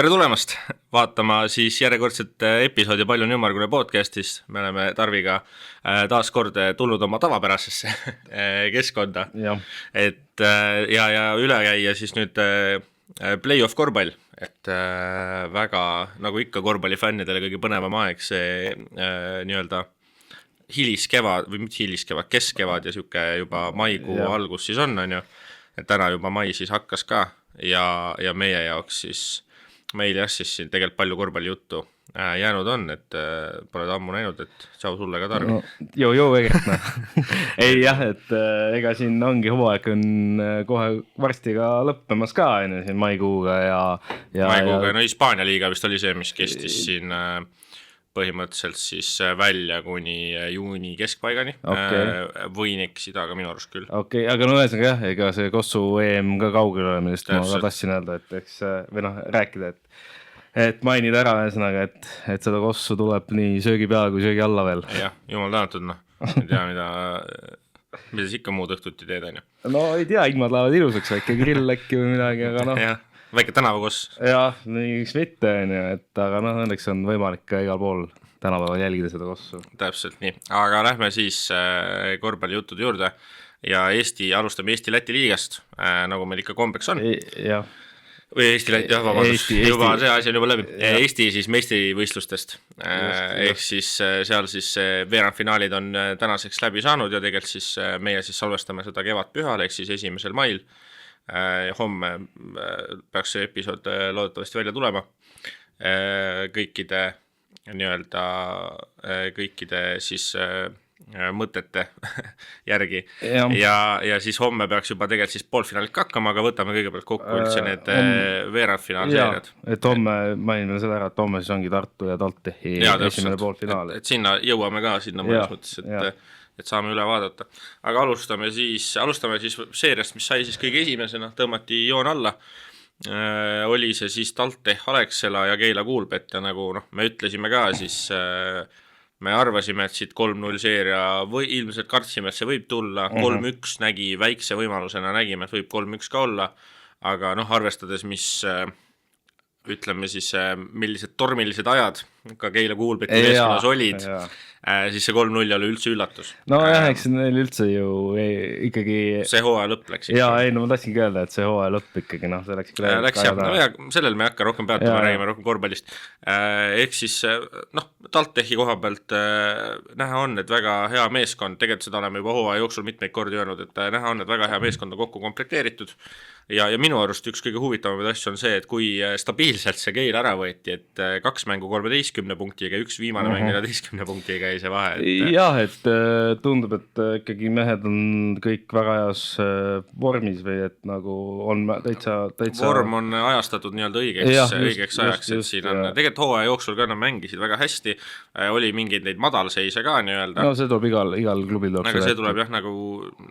Tere tulemast vaatama siis järjekordset episoodi Palju on ümmargune podcastist. Me oleme Tarviga taas kord tulnud oma tavapärasesse keskkonda. Et ja üle käia siis nüüd play-off korvpall. Et väga nagu ikka korvpallifännidele kõige põnevam aeg see nii-öelda hiliskevad või mitte hiliskevad, keskkevad ja siuke juba maikuu algus siis on ju. Et täna juba mai siis hakkas ka ja meie jaoks siis meil siis siin tegelikult palju korvpallijuttu jäänud on, et pole ammu näinud, et tšau sulle ka Tarvi. No, joo, ei jah, et ega siin ongi hooaeg on kohe varsti ka lõppemas ka siin maikuuga ja maikuuga, no Hispaania liiga vist oli see, mis kestis siin põhimõtteliselt siis välja kuni juuni keskpaigani võin eksida, aga minu arust küll. Okei, aga no ühesõnaga jah, ega see Kossu EM ka kaugel ole, millest ma ka tahtsin öelda, et eks või noh, rääkida, et mainida ära ühesõnaga, et seda Kossu tuleb nii söögi peale kui söögi alla veel. Jah, jumal tänatud, noh. Ei tea, mida siis ikka muud õhtuti teed, on ju? No ei tea, ilmad lähevad ilusaks, väike grill äkki või midagi, aga noh. Jah, väike tänavakoss. Jah, miks mitte, aga noh, õnneks on võimalik ka igal pool tänapäeval jälgida seda Kossu. Täpselt nii, aga lähme siis korvpallijuttude juurde ja alustame Eesti-Läti liigast, nagu meil ikka kombeks on. Jah. Või Eesti-Läti, vabandust, juba see asi on juba läbi. Eesti siis meistrivõistlustest, ehk siis seal siis veerandfinaalid on tänaseks läbi saanud ja tegelikult siis meie siis salvestame seda kevadpühal, ehk siis 1. mail. Homme peaks see episood loodetavasti välja tulema kõikide nii-öelda kõikide siis mõtete järgi ja siis homme peaks juba tegelikult siis poolfinaalit hakkama, aga võtame kõigepealt kokku üldse need veerandfinaalseeriad. Et homme mainime seda ära, et homme siis ongi Tartu ja TalTechi esimene poolfinaal. Et sinna jõuame ka sinna mõnes mõttes, et saame üle vaadata. Aga alustame siis seeriast, mis sai siis kõige esimesena, tõmmati joon alla. Oli see siis TalTech Alexela ja Keila Kuulbet ja nagu me ütlesime ka, siis me arvasime, et siit 3-0 seeria või ilmselt kartsime, et see võib tulla. 3-1 nägi väikse võimalusena, nägime, et võib 3-1 ka olla, aga arvestades, mis ütleme siis, millised tormilised ajad ka Keila Kuulbeti meeskonnas olid, siis see 3-0 oli üldse üllatus. No jah, eks neil üldse ju ikkagi see hooaja lõpp läks. No ma tahtsin ka öelda, et see hooaja lõpp ikkagi, see läks küll. Läks jah, no ja sellel me ei hakka rohkem peatama, räägime rohkem korvpallist. Ehk siis, TalTechi koha pealt näha on, et väga hea meeskond, tegelikult seda oleme juba hooaja jooksul mitmeid kordi öelnud, et näha on, et väga hea meeskond on kokku komplekteeritud ja minu arust üks kõige huvitavamaid asju on see, et kui stabiilselt see Keil ära võeti, et 2 mängu 13 punktiga ja 1 viimane mäng 14 punktiga jäi see vahe. Jah, et tundub, et ikkagi mehed on kõik väga heas vormis või et nagu on täitsa vorm on ajastatud nii-öelda õigeks ajaks, et siin on tegelikult hooaja jooksul ka nad mängisid väga hästi, oli mingeid neid madalseise ka nii-öelda. No see tuleb igal klubil aga see tuleb jah nagu,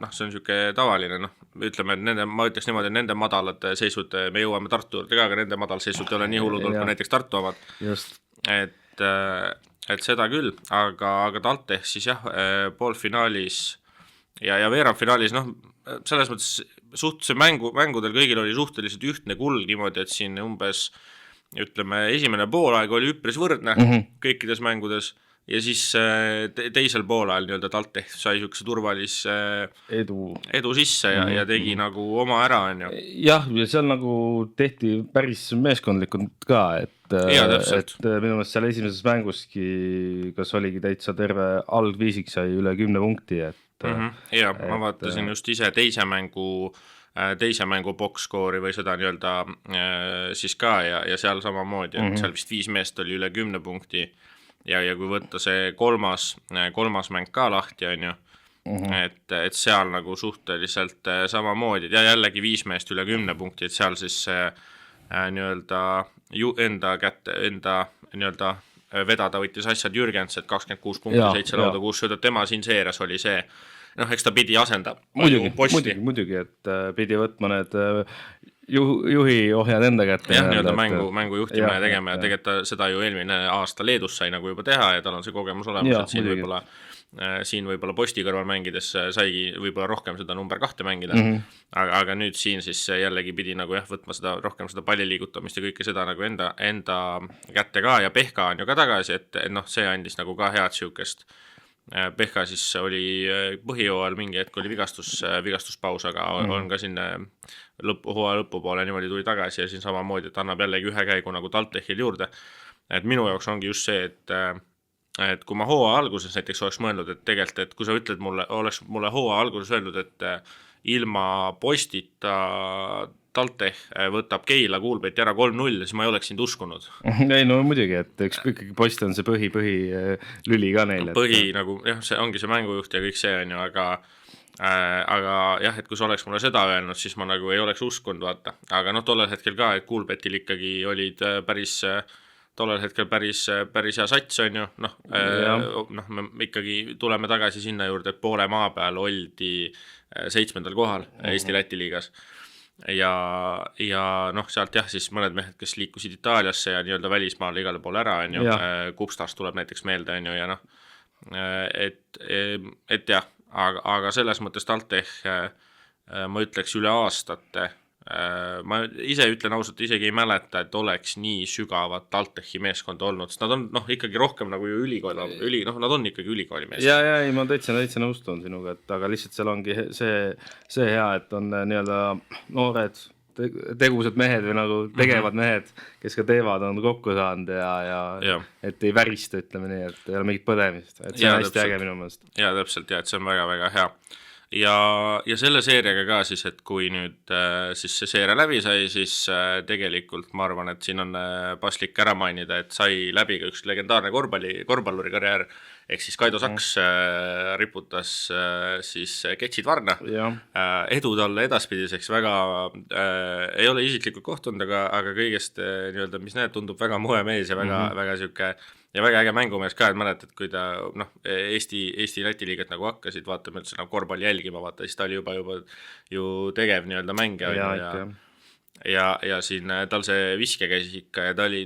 see on siuke tavaline, ütleme, et ma ütleks niimoodi, et nende madalad seisud, me jõuame Tartu juurde ka, aga nende madalseisud ei ole nii hullud olnud kui näiteks Tartu omad. Et seda küll, aga TalTech siis jah, poolfinaalis ja veerandfinaalis, selles mõttes suhteliselt mängudel kõigil oli suhteliselt ühtne kulg niimoodi, et siin umbes, ütleme, esimene poolaeg oli üpris võrdne kõikides mängudes ja siis teisel poolajal nii-öelda TalTech sai siukse turvalis edu sisse ja tegi nagu oma ära, on ju. Jah, ja seal nagu tehti päris meeskondlikult ka, et minu meelest seal esimeses mänguski, kas oligi täitsa terve algviisik sai üle 10 punkti, ja ma vaatasin just ise teise mängu box-skoori või seda nii-öelda siis ka ja seal samamoodi, et seal vist 5 meest oli üle 10 punkti ja kui võtta see kolmas mäng ka lahti, on ju, et seal nagu suhteliselt samamoodi ja jällegi 5 meest üle 10 punkti, et seal siis nii-öelda enda nii-öelda vedada võttis asjad Jürgens, et 26 punkti, 7 lauda, 6 söödab, tema siin seeres oli see, eks ta pidi asendab muidugi, et pidi võtma need juhi ohjad enda kätte. Jah, nii-öelda mängu juhtimine tegema ja tegelikult seda ju eelmine aasta Leedus sai nagu juba teha ja tal on see kogemus olemas, et siin võib-olla siin võib-olla Posti kõrval mängides saigi võib-olla rohkem seda number 2 mängida, aga nüüd siin siis jällegi pidi nagu jah, võtma seda rohkem seda palli liigutamist ja kõike seda nagu enda kätte ka ja Pehka on ju ka tagasi, et noh, see andis nagu ka head siukest. Pehka siis oli põhijooajal mingi hetk oli vigastuspaus, aga on ka siin hooaja lõpupoole niimoodi tuli tagasi ja siin samamoodi, et annab jällegi ühe käigu nagu Taltechil juurde. Et minu jaoks ongi just see, et kui ma hooaja alguses näiteks oleks mõelnud, et tegelikult, et kui sa ütled mulle, oleks mulle hooaja alguses öeldud, et ilma Postita Taltech võtab Keila Kuulbeti ära 3-0, siis ma ei oleks sind uskunud. Ei, no muidugi, et ikkagi Post on see põhi lüli ka neil. Nagu, jah, see ongi see mängujuht ja kõik see on ju, aga jah, et kui sa oleks mulle seda öelnud, siis ma nagu ei oleks uskunud, vaata. Aga noh, tollel hetkel ka, et Kuulbetil ikkagi olid tollel hetkel päris hea sats on ju, me ikkagi tuleme tagasi sinna juurde, et poole maa peal oldi 7. kohal Eesti-Läti liigas ja noh, sealt jah, siis mõned mehed, kes liikusid Itaaliasse ja nii-öelda välismaale igale poole ära on ju, Kupstast tuleb näiteks meelde on ju ja noh, et jah, aga selles mõttes Taltech ma ütleks üle aastate, ma ise ütlen ausalt, isegi ei mäleta, et oleks nii sügavat Taltechi meeskonda olnud, sest nad on ikkagi rohkem nagu ju nad on ikkagi ülikooli meeskond. Ja, ei, ma täitsa nõustun sinuga, aga lihtsalt seal ongi see hea, et on nii-öelda noored tegusad mehed või nagu tegevad mehed, kes ka teevad, on kokku saanud ja et ei värista, ütleme nii, et ei ole mingit põdemist, et see on hästi äge minu mõelest. Ja täpselt, et see on väga-väga hea. Ja selle seeriaga ka siis, et kui nüüd siis see seeria läbi sai, siis tegelikult ma arvan, et siin on paslik ära mainida, et sai läbi ka üks legendaarne korvpalluri karjäär, ehk siis Kaido Saks riputas siis Ketsid Varna. Edu talle edaspidiseks väga, ei ole isiklikult kohtunud, aga kõigest nii-öelda, mis näed, tundub väga moe mees ja väga siuke ja väga äge mängumees ka, et mäletad, kui ta Eesti-Läti liigat nagu hakkasid, vaatame üldse nagu korvpalli jälgima, vaata, siis ta oli juba ju tegev nii-öelda mängija ja siin tal see viske käis ikka ja ta oli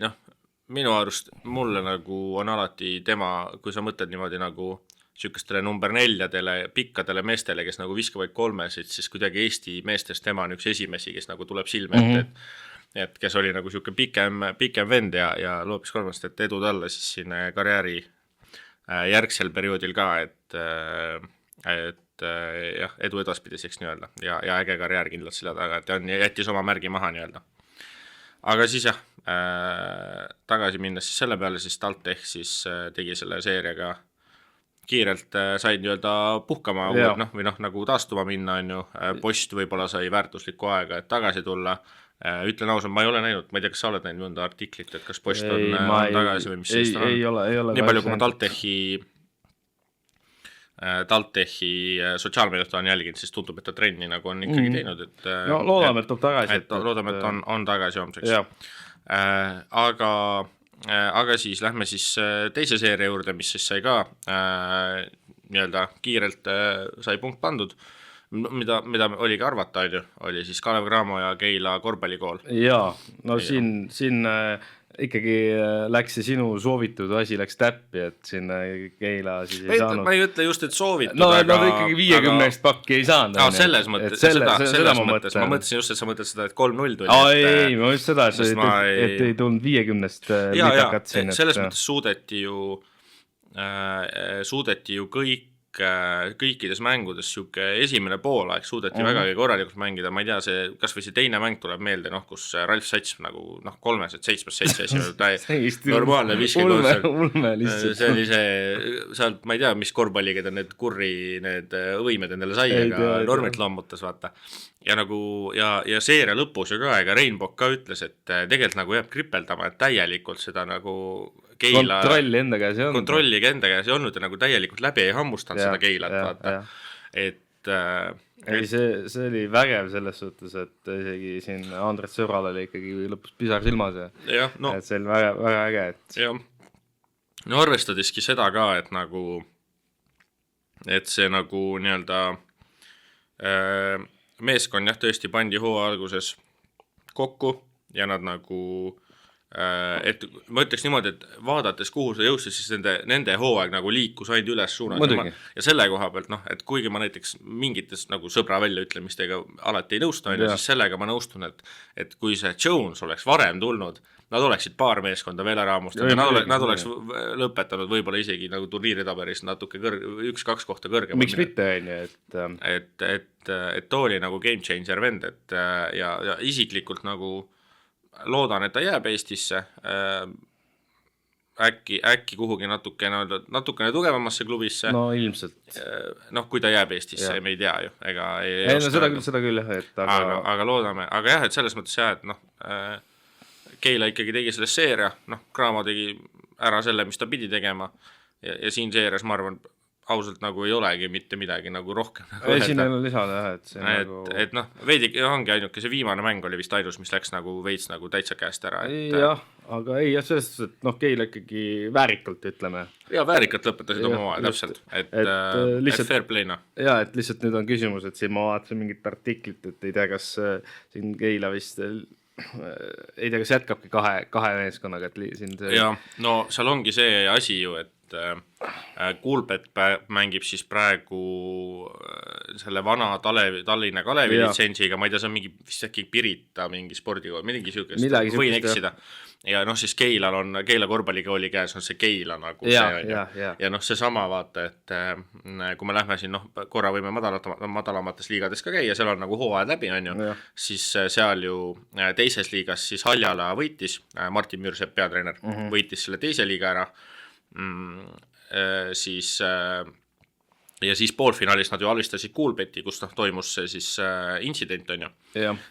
minu arust mulle nagu on alati tema, kui sa mõtled niimoodi nagu sükestele number 4-dele pikkadele meestele, kes nagu viskavaid kolmesid, siis kuidagi Eesti meestest tema on üks esimesi, kes nagu tuleb silme ette, et kes oli nagu siuke pikem vend ja loopis kolmest, et edu talle siis siin karjääri järgsel perioodil ka, et jah, edu edaspidiseks nii-öelda ja äge karjäär kindlalt selle taga, et jättis oma märgi maha nii-öelda. Aga siis jah, tagasi minnes siis selle peale, siis Taltech siis tegi selle seeriaga kiirelt said nii-öelda puhkama või nagu taastuma minna on ju, Post võib-olla sai väärtuslikku aega, et tagasi tulla. Ütlen ausalt, ma ei ole näinud, ma ei tea, kas sa oled näinud mõnda artiklit, et kas Post on tagasi või mis sellist on? Ei ole. Nii palju, kui ma Taltechi sotsiaalmeediat olen jälginud, siis tundub, et ta trenni nagu on ikkagi teinud. No loodame, et tuleb tagasi. Loodame, et on tagasi homseks. Aga siis lähme siis teise seeria juurde, mis siis sai ka nii-öelda kiirelt sai punkt pandud. Mida oli ka arvata, oli siis Kalev Cramo ja Keila korvpallikool. Jaa, no siin ikkagi läks see sinu soovitud asi läks täppi, et siin Keila siis ei saanud. Ma ei ütle just, et soovitud, no, aga... No ikkagi 50 pakki ei saanud. Selles mõttes, ma mõtlesin just, et sa mõtled seda, et 3-0 tuli. Ei, ma just seda, et ei tulnud 50-st lidakat siin. Selles mõttes suudeti ju kõikides mängudes siuke esimene poolaeg suudeti väga korralikult mängida, ma ei tea, kas või see teine mäng tuleb meelde, kus Ralf Sats nagu 3-7 esimene normaalne viskekontsert. See oli sealt, ma ei tea, mis korvpalliga ta need need võimed endale sai, aga Normit lammutas, vaata. Ja nagu, ja seeria lõpus ju ka, ega Reinbok ka ütles, et tegelikult nagu jääb kripeldama, et täielikult seda nagu Keila kontrolli enda käes ei olnud ja nagu täielikult läbi ei hammustanud seda Keilat, vaata. Ei, see oli vägev selles suhtes, et isegi siin Andres Sõbral oli ikkagi lõpus pisar silmas ja et see oli väga äge, et no arvestadiski seda ka, et nagu et see nagu nii-öelda meeskond jah tõesti pandi hooaja alguses kokku ja nad nagu et ma ütleks niimoodi, et vaadates, kuhu see jõustis, siis nende hooaeg nagu liikus ainult üles suunas ja selle koha pealt, noh, et kuigi ma näiteks mingites nagu sõbra väljaütlemistega alati ei nõustu, siis sellega ma nõustun, et kui see Jones oleks varem tulnud, nad oleksid paar meeskonda veel ära hammustanud ja nad oleks lõpetanud võib-olla isegi nagu turniiritabelis natuke 1-2 kohta kõrgem. Miks mitte, et too oli nagu game changer vend, et ja isiklikult nagu loodan, et ta jääb Eestisse, äkki kuhugi natukene tugevamasse klubisse. No ilmselt. Noh, kui ta jääb Eestisse, me ei tea ju. Seda küll jah. Aga loodame, aga jah, et selles mõttes jah, et noh, Keila ikkagi tegi selles seeria, noh, Cramo tegi ära selle, mis ta pidi tegema ja siin seerias, ma arvan, ausalt nagu ei olegi mitte midagi nagu rohkem nagu siin ei ole lisada jah, et see nagu et noh, veidi ongi ainuke see viimane mäng oli vist ainus, mis läks nagu veits nagu täitsa käest ära jah, aga ei jah, selles suhtes, et noh, Keila ikkagi väärikalt ütleme ja väärikalt lõpetasid oma hooaja täpselt, et lihtsalt, fair play'na ja, et lihtsalt nüüd on küsimus, et siin ma vaatasin mingit artiklit, et ei tea, kas siin Keila vist ei tea, kas jätkabki kahe meeskonnaga, et siin see ja, no seal ongi see asi ju, et Kuulbet mängib siis praegu selle vana Tallinna Kalevi litsentsiga, ma ei tea, see on mingi vist äkki Pirita mingi spordikool, midagi siukest, võin eksida. Ja noh, siis Keila korvpallikooli käes on see Keila nagu ja noh, see sama vaata, et kui me lähme siin, noh, korra võime madalamates liigades ka käia, seal on nagu hooajad läbi, on ju, siis seal ju teises liigas siis Haljala võitis, Martin Müürsepp peatreener, võitis selle teise liiga ära, siis ja siis poolfinaalis nad ju alistasid Kuulbeti, kus noh, toimus see siis intsident, on ju,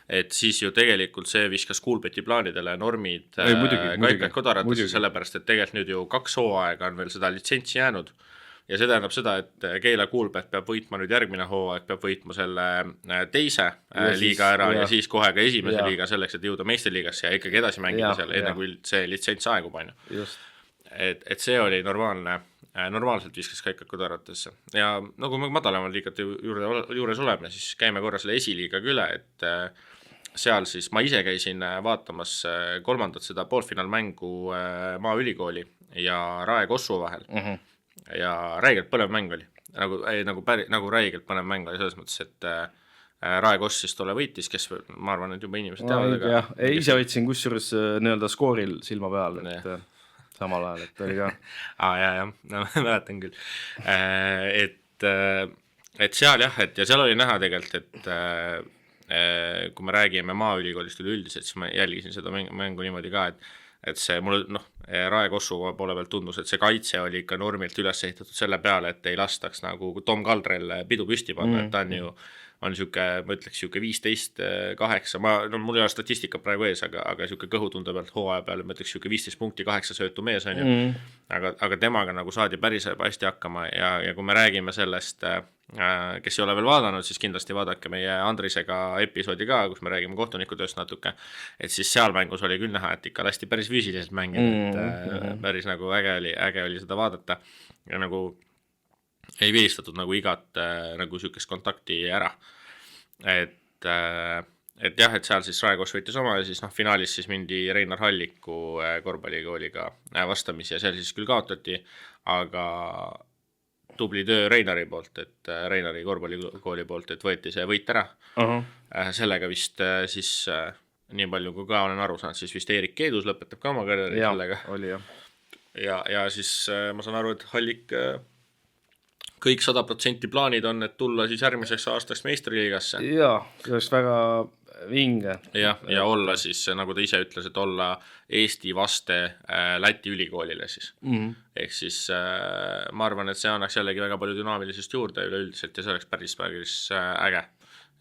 et siis ju tegelikult see viskas Kuulbeti plaanidele normid kaikaid kodaratesse, sellepärast, et tegelikult nüüd ju 2 hooaega on veel seda litsentsi jäänud ja see tähendab seda, et Keila Kuulbet peab võitma nüüd järgmine hooaeg, peab võitma selle teise liiga ära ja siis kohe ka esimese liiga selleks, et jõuda meistriliigasse ja ikkagi edasi mängida seal, enne kui see litsents aegub, on ju. Et see oli normaalselt viskas kaikad kodaratesse ja nagu me madalamal liigate juures oleme, siis käime korra selle esiliigaga üle, et seal siis ma ise käisin vaatamas 3. seda poolfinaalmängu Maaülikooli ja Rae Kossu vahel ja räigelt põnev mäng oli, nagu räigelt põnev mäng oli selles mõttes, et Rae Koss siis tolle võitis, kes ma arvan, et juba inimesed teavad. Ise võtsin kusjuures nii-öelda skooril silma peal, et samal ajal, et oli ka ja, no, mäletan küll, et seal jah, et ja seal oli näha tegelikult, et kui me räägime Maaülikoolist üleüldiselt, siis ma jälgisin seda mängu niimoodi ka, et see mulle Rae Kossu poole pealt tundus, et see kaitse oli ikka normilt üles ehitatud selle peale, et ei lastaks nagu Tom Kaldrel pidu püsti panna, et ta on ju siuke, ma ütleks siuke 15-8, mul ei ole statistika praegu ees, aga siuke kõhutunde pealt hooaja peale, ma ütleks siuke 15 punkti 8 söötu mees on ju, aga temaga nagu saadi päris hästi hakkama ja kui me räägime sellest, kes ei ole veel vaadanud, siis kindlasti vaadake meie Andrisega episoodi ka, kus me räägime kohtunikutööst natuke, et siis seal mängus oli küll näha, et ikka lasti päris füüsiliselt mängida, et päris nagu äge oli seda vaadata ja nagu ei viistatud nagu igat nagu siukest kontakti ära, et jah, et seal siis Rae Koss võitis oma ja siis noh, finaalis siis mindi Reinar Halliku korvpallikooliga vastamisi ja seal siis küll kaotati, aga tubli töö Reinari poolt, et Reinari korvpallikooli poolt, et võeti see võit ära. Sellega vist siis nii palju kui ka olen aru saanud, siis vist Eerik Keedus lõpetab ka oma karjääri sellega. Oli ja siis ma saan aru, et Hallik kõik 100% plaanid on, et tulla siis järgmiseks aastaks meistriliigasse. Jaa, see oleks väga vinge. Ja olla siis, nagu ta ise ütles, et olla Eesti vaste Läti ülikoolile siis. Ehk siis ma arvan, et see annaks jällegi väga palju dünaamilisest juurde üleüldiselt ja see oleks päris äge.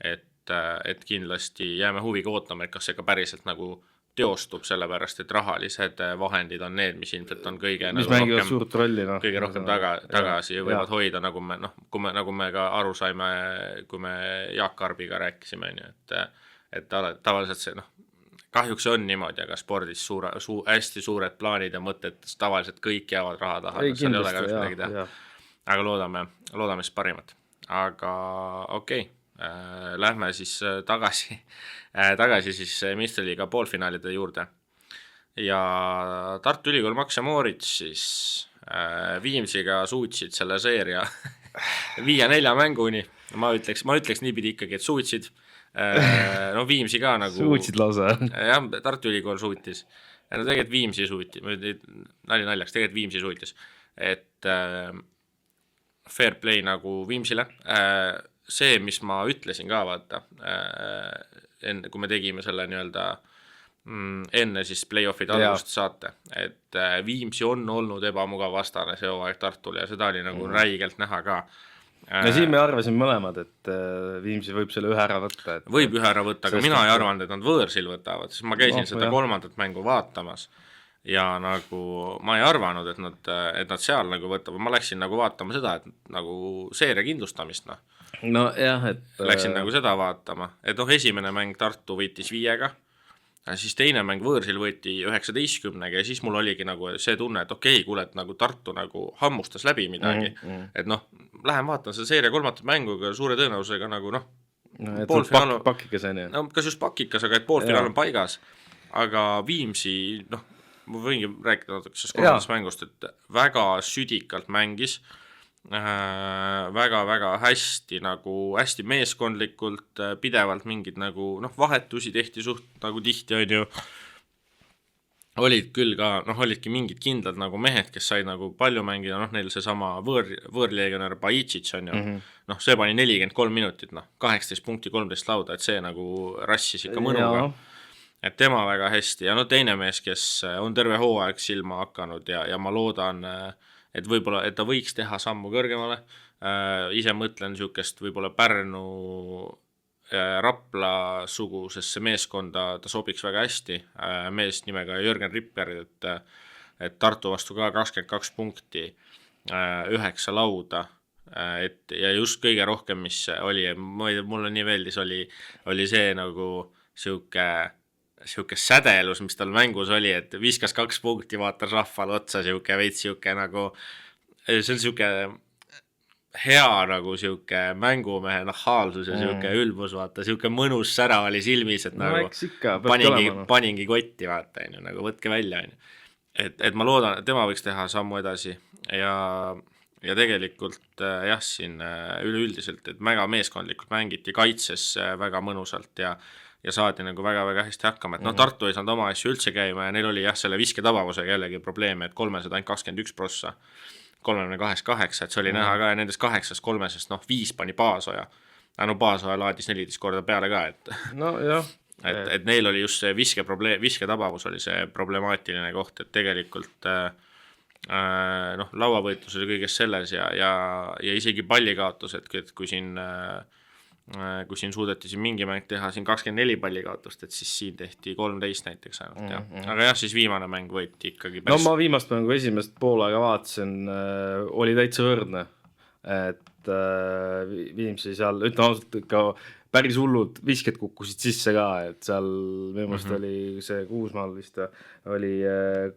Et kindlasti jääme huviga ootama, et kas see ka päriselt nagu teostub, sellepärast, et rahalised vahendid on need, mis ilmselt on kõige rohkem tagasi võivad hoida, nagu me ka aru saime, kui me Jaak Arbiga rääkisime, et tavaliselt see, kahjuks on niimoodi, aga spordis hästi suured plaanid ja mõtted, tavaliselt kõik jäävad raha taha, seal ei ole kahjuks midagi teha. Aga loodame siis parimat. Aga okei. Lähme siis tagasi siis meistriliiga poolfinaalide juurde. ja Tartu Ülikool Max ja Moritz siis Viimsiga suutsid selle seeria 5-4 mänguni. Ma ütleks niipidi ikkagi, et suutsid. No Viimsi ka nagu suutsid lausa. Jah, Tartu Ülikool suutis. No tegelikult Viimsi suutis, naljaks, tegelikult Viimsi suutis, et fair play nagu Viimsile. See, mis ma ütlesin ka, vaata, kui me tegime selle nii-öelda enne siis play-off'id algust saate, et Viimsi on olnud ebamugav vastane see hooaeg Tartule ja seda oli nagu räigelt näha ka. Ja siin me arvasime mõlemad, et Viimsi võib selle ühe ära võtta. Võib ühe ära võtta, aga mina ei arvanud, et nad võõrsil võtavad, sest ma käisin seda kolmandat mängu vaatamas ja nagu ma ei arvanud, et nad seal nagu võtavad. Ma läksin nagu vaatama seda, et nagu seeria kindlustamist, noh. No jah, et läksin nagu seda vaatama, et esimene mäng Tartu võitis 5-ga, siis teine mäng võõrsil võeti 19-ga ja siis mul oligi nagu see tunne, et okei, kuule, et nagu Tartu nagu hammustas läbi midagi, et lähen vaatan seda seeria kolmandat mänguga suure tõenäosusega nagu pakikas on ju. No kas just pakikas, aga et poolfinaal on paigas, aga Viimsi, ma võingi rääkida natuke sellest kolmandast mängust, et väga südikalt mängis, väga-väga hästi nagu hästi meeskondlikult, pidevalt mingid nagu vahetusi tehti suht nagu tihti on ju, olid küll ka, olidki mingid kindlad nagu mehed, kes said nagu palju mängida, neil see sama võõrleegionär Bajičić on ju, see pani 43 minutit, 18 punkti, 13 lauda, et see nagu rassis ikka mõnuga, et tema väga hästi ja teine mees, kes on terve hooaeg silma hakanud ja ma loodan, et võib-olla, et ta võiks teha sammu kõrgemale, ise mõtlen niisugust võib-olla Pärnu Rapla sugusesse meeskonda, ta sobiks väga hästi, mees nimega Jürgen Ripper, et Tartu vastu ka 22 punkti, 9 lauda, ja just kõige rohkem, mis oli, mulle nii meeldis, oli see nagu siuke sädelus, mis tal mängus oli, et viskas 2 punkti, vaatas rahvale otsa, veits nagu, see on siuke hea nagu siuke mängumehe nahaalsus ja siuke ülbus, vaata, siuke mõnus sära oli silmis, et nagu paningi kotti, vaata, nagu võtke välja, et ma loodan, et tema võiks teha sammu edasi ja tegelikult jah, siin üleüldiselt, et väga meeskondlikult mängiti kaitses väga mõnusalt ja saadi nagu väga-väga hästi hakkama, et Tartu ei saanud oma asju üldse käima ja neil oli jah, selle visketabavusega jällegi probleeme, et 300 ainult 21 prossa, 32-8, et see oli näha ka ja nendest 8-st 3-sest 5 pani Paasoja, Paasoja laadis 14 korda peale ka, et neil oli just see visketabavus oli see problemaatiline koht, et tegelikult lauavõitlus oli kõigest selles ja isegi pallikaotus, et kui siin suudeti siin mingi mäng teha siin 24 pallikaotust, et siis siin tehti 13 näiteks ainult, aga jah, siis viimane mäng võeti ikkagi päris... ma viimast mängu esimest poolaega vaatasin, oli täitsa võrdne, et Viimsi seal, ütleme ausalt, ikka päris hullud visked kukkusid sisse ka, et seal minu meelest oli see Kuusmaal vist oli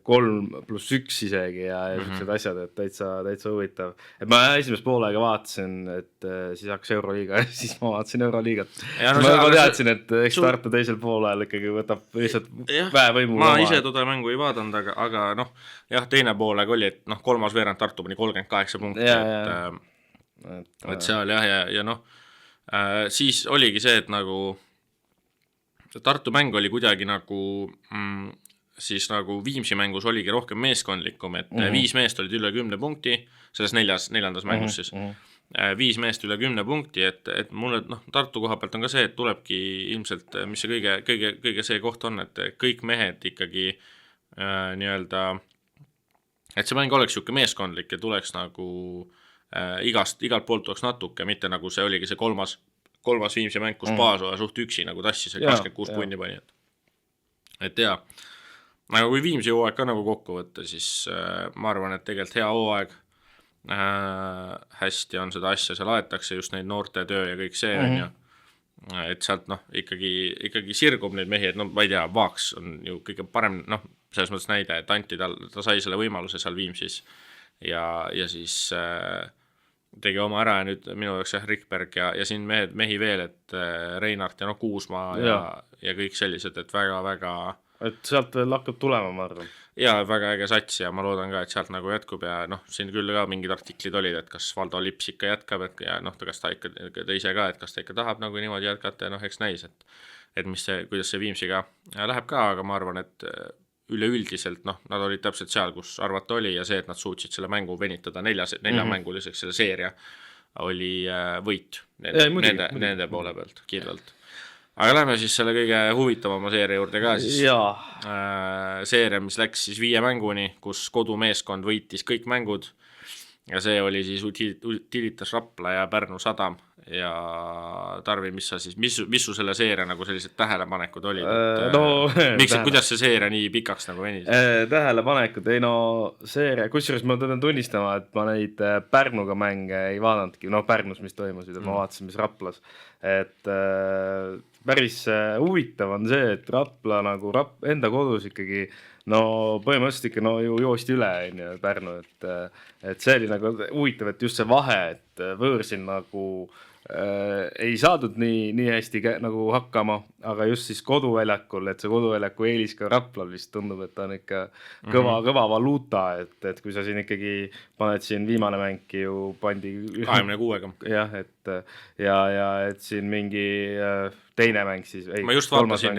3+1 isegi ja sellised asjad, et täitsa huvitav. Et ma esimest poolega vaatasin, et siis hakkas Euroliiga ja siis ma vaatasin Euroliigat. Ma teadsin, et eks Tartu teisel poolel ikkagi võtab lihtsalt väevõimu. Ma ise toda mängu ei vaadanud, aga jah, teine poolega oli, et kolmas veerand Tartu pani 38 punkti, et seal jah, ja siis oligi see, et nagu Tartu mäng oli kuidagi nagu siis nagu Viimsi mängus oligi rohkem meeskondlikum, et 5 meest olid üle 10 punkti, selles neljandas mängus siis 5 meest üle 10 punkti, et mulle Tartu koha pealt on ka see, et tulebki ilmselt, mis see kõige see koht on, et kõik mehed ikkagi nii-öelda, et see mäng oleks siuke meeskondlik ja tuleks nagu igalt poolt tuleks natuke, mitte nagu see oligi see kolmas Viimsi mäng, kus Paasoja suht üksi nagu tassis 26 punni pani. Et jaa, aga kui Viimsi hooaeg ka nagu kokku võtta, siis ma arvan, et tegelikult hea hooaeg, hästi on seda asja, seal aetakse just neid noorte töö ja kõik see on ju, et sealt ikkagi sirgub neid mehi, et ma ei tea, Vaaks on ju kõige parem, selles mõttes näide, et Anti ta sai selle võimaluse seal Viimsis ja siis tegi oma ära ja nüüd minu jaoks Rikberg ja siin mehi veel, et Reinart ja Kuusmaa ja kõik sellised, et väga-väga et sealt veel hakkab tulema, ma arvan. Jaa, väga äge sats ja ma loodan ka, et sealt nagu jätkub ja noh, siin küll ka mingid artiklid olid, et kas Valdo Lips ikka jätkab, et ja noh, kas ta ikka tõi ise ka, et kas ta ikka tahab nagu niimoodi jätkata ja noh, eks näis, et mis see, kuidas see Viimsiga läheb ka, aga ma arvan, et üleüldiselt noh, nad olid täpselt seal, kus arvata oli ja see, et nad suutsid selle mängu venitada neljamänguliseks selle seeria oli võit nende poole pealt kindlalt. Aga lähme siis selle kõige huvitavama seeria juurde ka siis. Seeria, mis läks siis 5 mänguni, kus kodumeeskond võitis kõik mängud ja see oli siis Utilitas Rapla ja Pärnu Sadam ja Tarvi, mis su selle seeria nagu sellised tähelepanekud olid? Kuidas see seeria nii pikaks nagu venis? Tähelepanekud, seeria, kusjuures ma tõden tunnistama, et ma neid Pärnuga mänge ei vaadanudki, Pärnus, mis toimus, ma vaatasin, mis Raplas, et päris huvitav on see, et Rapla nagu enda kodus ikkagi põhimõtteliselt ikka ju joosti üle Pärnu, et see oli nagu huvitav, et just see vahe, et võõrsil nagu ei saadud nii hästi nagu hakkama, aga just siis koduväljakul, et see koduväljaku eelis ka Raplal vist tundub, et ta on ikka kõva valuuta, et kui sa siin ikkagi paned siin viimane mängi ju pandi 26-ga. Jah, et siin mingi teine mäng siis ma just vaatasin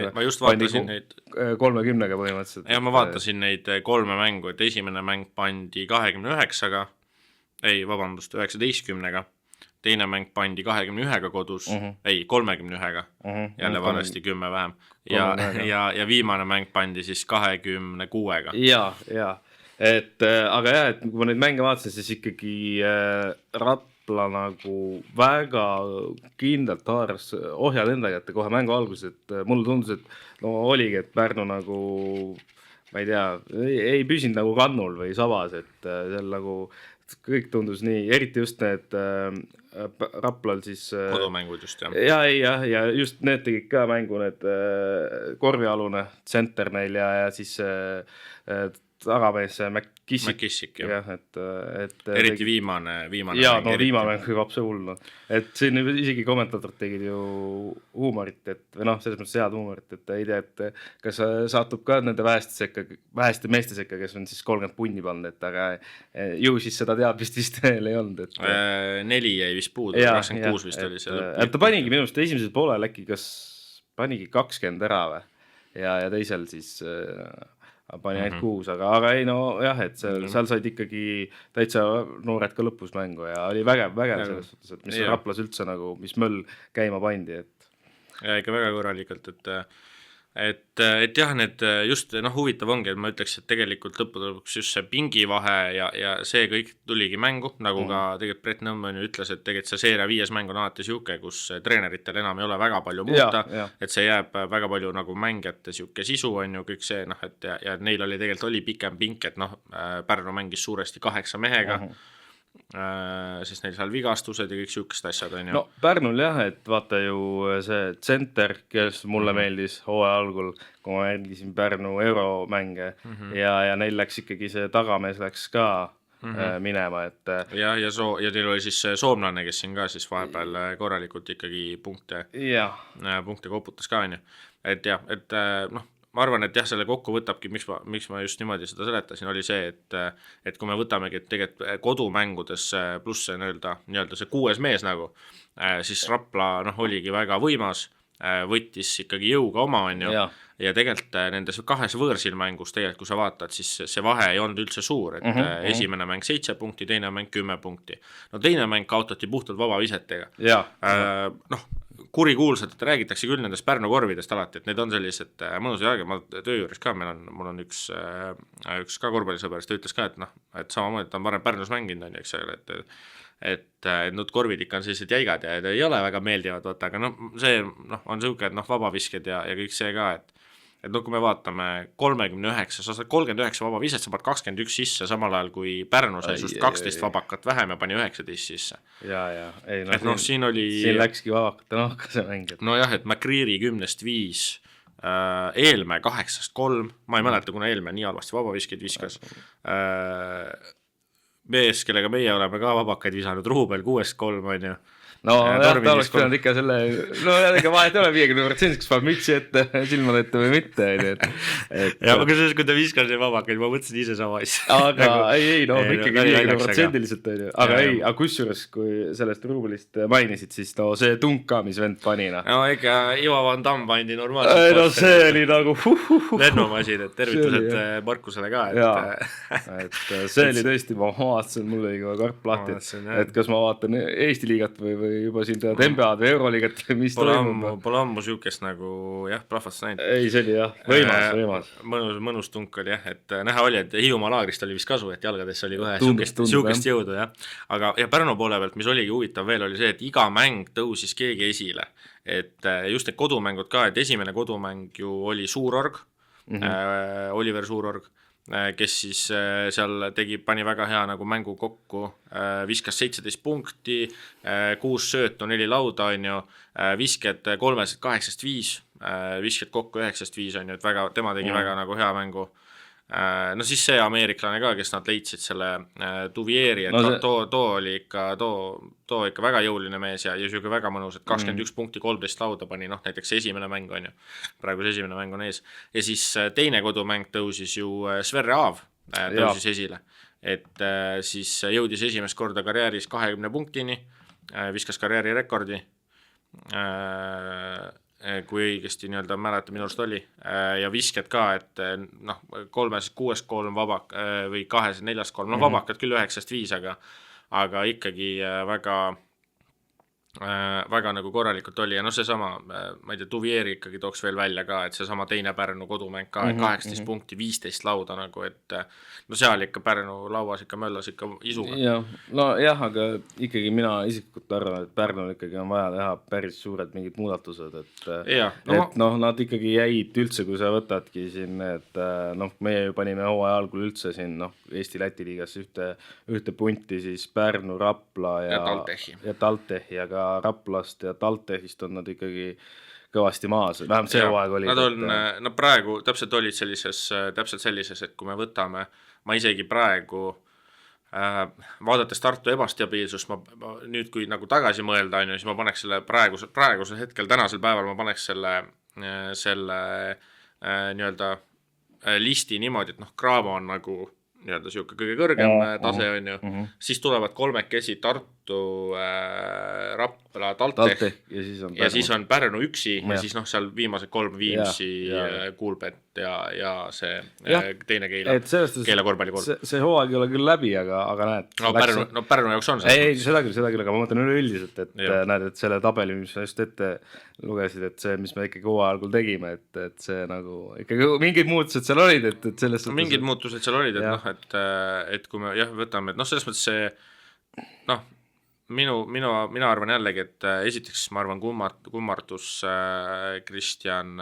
neid 30-ga põhimõtteliselt. Ja ma vaatasin neid 3 mängu, et esimene mäng pandi 29-ga, 19-ga, teine mäng pandi 21-ga kodus, 31-ga, jälle valesti 10 vähem ja viimane mäng pandi siis 26-ga. Ja, et aga jah, et kui ma neid mänge vaatasin, siis ikkagi Rapla nagu väga kindlalt haaras ohjad enda kätte kohe mängu alguses, et mulle tundus, et oligi, et Pärnu nagu, ma ei tea, ei püsinud nagu kannul või sabas, et seal nagu kõik tundus nii, eriti just need Raplal siis kodumängud just, jah. Ja just need tegid ka mängu, need korvialune tsenter neil ja siis tagamees McKissick. Jah, eriti viimane ja, viimane mäng hüvab see hull. Et siin isegi kommentatorid tegid ju huumorit, et või selles mõttes head huumorit, et ei tea, et kas saatub ka nende väheste meeste sekka, kes on siis 30 punni pannud, et aga ju siis seda teadmist vist veel ei olnud. 4 jäi vist puudu, 26 vist oli see lõpp. Ta panigi minu arust esimesel poolel äkki kas panigi 20 ära või ja teisel siis pani ainult 6, aga ei jah, et seal said ikkagi täitsa noored ka lõpus mängu ja oli vägev selles suhtes, et mis Raplas üldse nagu, mis möll käima pandi. Ja ikka väga korralikult, et jah, need just huvitav ongi, et ma ütleks, et tegelikult lõppude lõpuks just see pingivahe ja see kõik tuligi mängu, nagu ka tegelikult Brett Nõmmon ju ütles, et tegelikult see seeria 5 mäng on alati siuke, kus treeneritel enam ei ole väga palju muuta, et see jääb väga palju nagu mängijate siuke sisu on ju kõik see, et ja neil oli tegelikult oli pikem pink, et Pärnu mängis suuresti 8 mehega, sest neil seal vigastused ja kõik siukest asjad on ju. Pärnul jah, et vaata ju see tsenter, kes mulle meeldis hooaja algul, kui ma jälgisin Pärnu euromänge ja neil läks ikkagi see tagamees läks ka minema, et ja neil oli siis soomlane, kes siin ka siis vahepeal korralikult ikkagi punkte koputas ka on ju, et jah, et ma arvan, et jah, selle kokku võtabki, miks ma just niimoodi seda seletasin, oli see, et kui me võtamegi, et tegelikult kodumängudes pluss see nii-öelda see 6 mees nagu, siis Rapla oligi väga võimas, võttis ikkagi jõuga oma on ju, ja tegelikult nendes 2 võõrsil mängus tegelikult, kui sa vaatad, siis see vahe ei olnud üldse suur, et esimene mäng 7 punkti, teine mäng 10 punkti. Teine mäng kaotati puhtalt vabavisetega. Kurikuulsad, et räägitakse küll nendest Pärnu korvidest alati, et need on sellised mõnusad jalga, ma töö juures ka, mul on üks ka korvpallisõber, ta ütles ka, et samamoodi, et ta on varem Pärnus mänginud, on ju, eks ole, et need korvid ikka on sellised jäigad ja ei ole väga meeldivad, aga see on siuke, et vabavisked ja kõik see ka, et kui me vaatame 39 vabaviset, sa paned 21 sisse, samal ajal kui Pärnu sai just 12 vabakat vähem ja pani 19 sisse. Siin läkski vabakate nahka see mäng. Jah, et McCreary 10-5, Eelmäe 8-3, ma ei mäleta, kuna Eelmäe nii halvasti vabaviskeid viskas. Mees, kellega meie oleme ka vabakaid visanud, Ruubel 6-3 on ju. no jah, ta oleks pidanud ikka selle, no ega vahet ei ole 50%, kas paneb mütsi ette, silmad ette või mitte. ja aga selles, kui ta viskas see vabakaid, ma mõtlesin ise sama asja. Aga ei, no ikkagi 50%-liselt on ju. Aga ei, aga kusjuures, kui sellest ruubelist mainisid, siis no see tunk ka, mis vend pani. No ega Ivo Van Damm pandi normaalselt. No see oli nagu lennumasin, et tervitused Markusele ka. Et see oli tõesti, ma vaatasin, mul oli ka karp lahti, et kas ma vaatan Eesti liigat või juba siin tead NBA-d või Euroliigat, mis toimub. Pole ammu siukest nagu jah, plahvast näinud. Ei, see oli jah, võimas. Mõnus tunk oli jah, et näha oli, et Hiiumaa laagrist oli vist kasu, et jalgades oli kohe siukest jõudu jah. Aga ja Pärnu poole pealt, mis oligi huvitav veel, oli see, et iga mäng tõusis keegi esile. Et just need kodumängud ka, et esimene kodumäng ju oli Suurorg, Oliver Suurorg, kes siis seal pani väga hea nagu mängu kokku, viskas 17 punkti, 6 söötu, 4 lauda on ju, visked 3-8-5, visked kokku 9-5 on ju, et väga, tema tegi väga nagu hea mängu. No siis see ameeriklane ka, kes nad leidsid selle Duvieri, et no too oli ikka väga jõuline mees ja siuke väga mõnus, et 21 punkti 13 lauda pani, noh näiteks esimene mäng on ju, praegu see esimene mäng on ees. Ja siis teine kodumäng tõusis ju Sverre Aav, tõusis esile, et siis jõudis esimest korda karjääris 20 punktini, viskas karjääri rekordi, kui õigesti nii-öelda mäleta minu arust oli ja visked ka, et noh 3-6-3 vabak või 2-4-3, no vabakad küll 9-5, aga ikkagi väga nagu korralikult oli ja no see sama, ma ei tea, Duvieri ikkagi tooks veel välja ka, et see sama teine Pärnu kodumäng ka, 18 punkti, 15 lauda nagu, et no seal ikka Pärnu lauas ikka möllas ikka isuga. No jah, aga ikkagi mina isiklikult arvan, et Pärnul ikkagi on vaja teha päris suured mingid muudatused, et noh, nad ikkagi jäid üldse, kui sa võtadki siin, et noh, meie ju panime hooaja algul üldse siin Eesti-Läti liigas ühte punti siis Pärnu, Rapla ja Taltehi, aga Raplast ja Taltehist on nad ikkagi kõvasti maas, vähemalt see hooaeg oli. Nad on praegu täpselt olid sellises, et kui me võtame, ma isegi praegu vaadates Tartu ebastabiilsust, ma nüüd kui nagu tagasi mõelda, siis ma paneks selle praegusel hetkel, tänasel päeval ma paneks selle nii-öelda listi niimoodi, et noh, Graamo on nagu nii-öelda siuke kõige kõrgem tase on ju, siis tulevad kolmekesi Tartu, Rapla, Talte ja siis on Pärnu üksi ja siis noh, seal viimased 3 Viimsi, Kuulbet ja see teine Keila korvpallikool. See hooaeg ei ole küll läbi, aga näed. No Pärnu jaoks on see. Ei, seda küll, aga ma mõtlen üleüldiselt, et näed, et selle tabeli, mis sa just ette lugesid, et see, mis me ikkagi hooaja algul tegime, et see nagu ikkagi mingid muutused seal olid, et selles suhtes. Mingid muutused seal olid, et noh, et kui me võtame, et noh, selles mõttes see, noh, mina arvan jällegi, et esiteks ma arvan kummardus Kristjan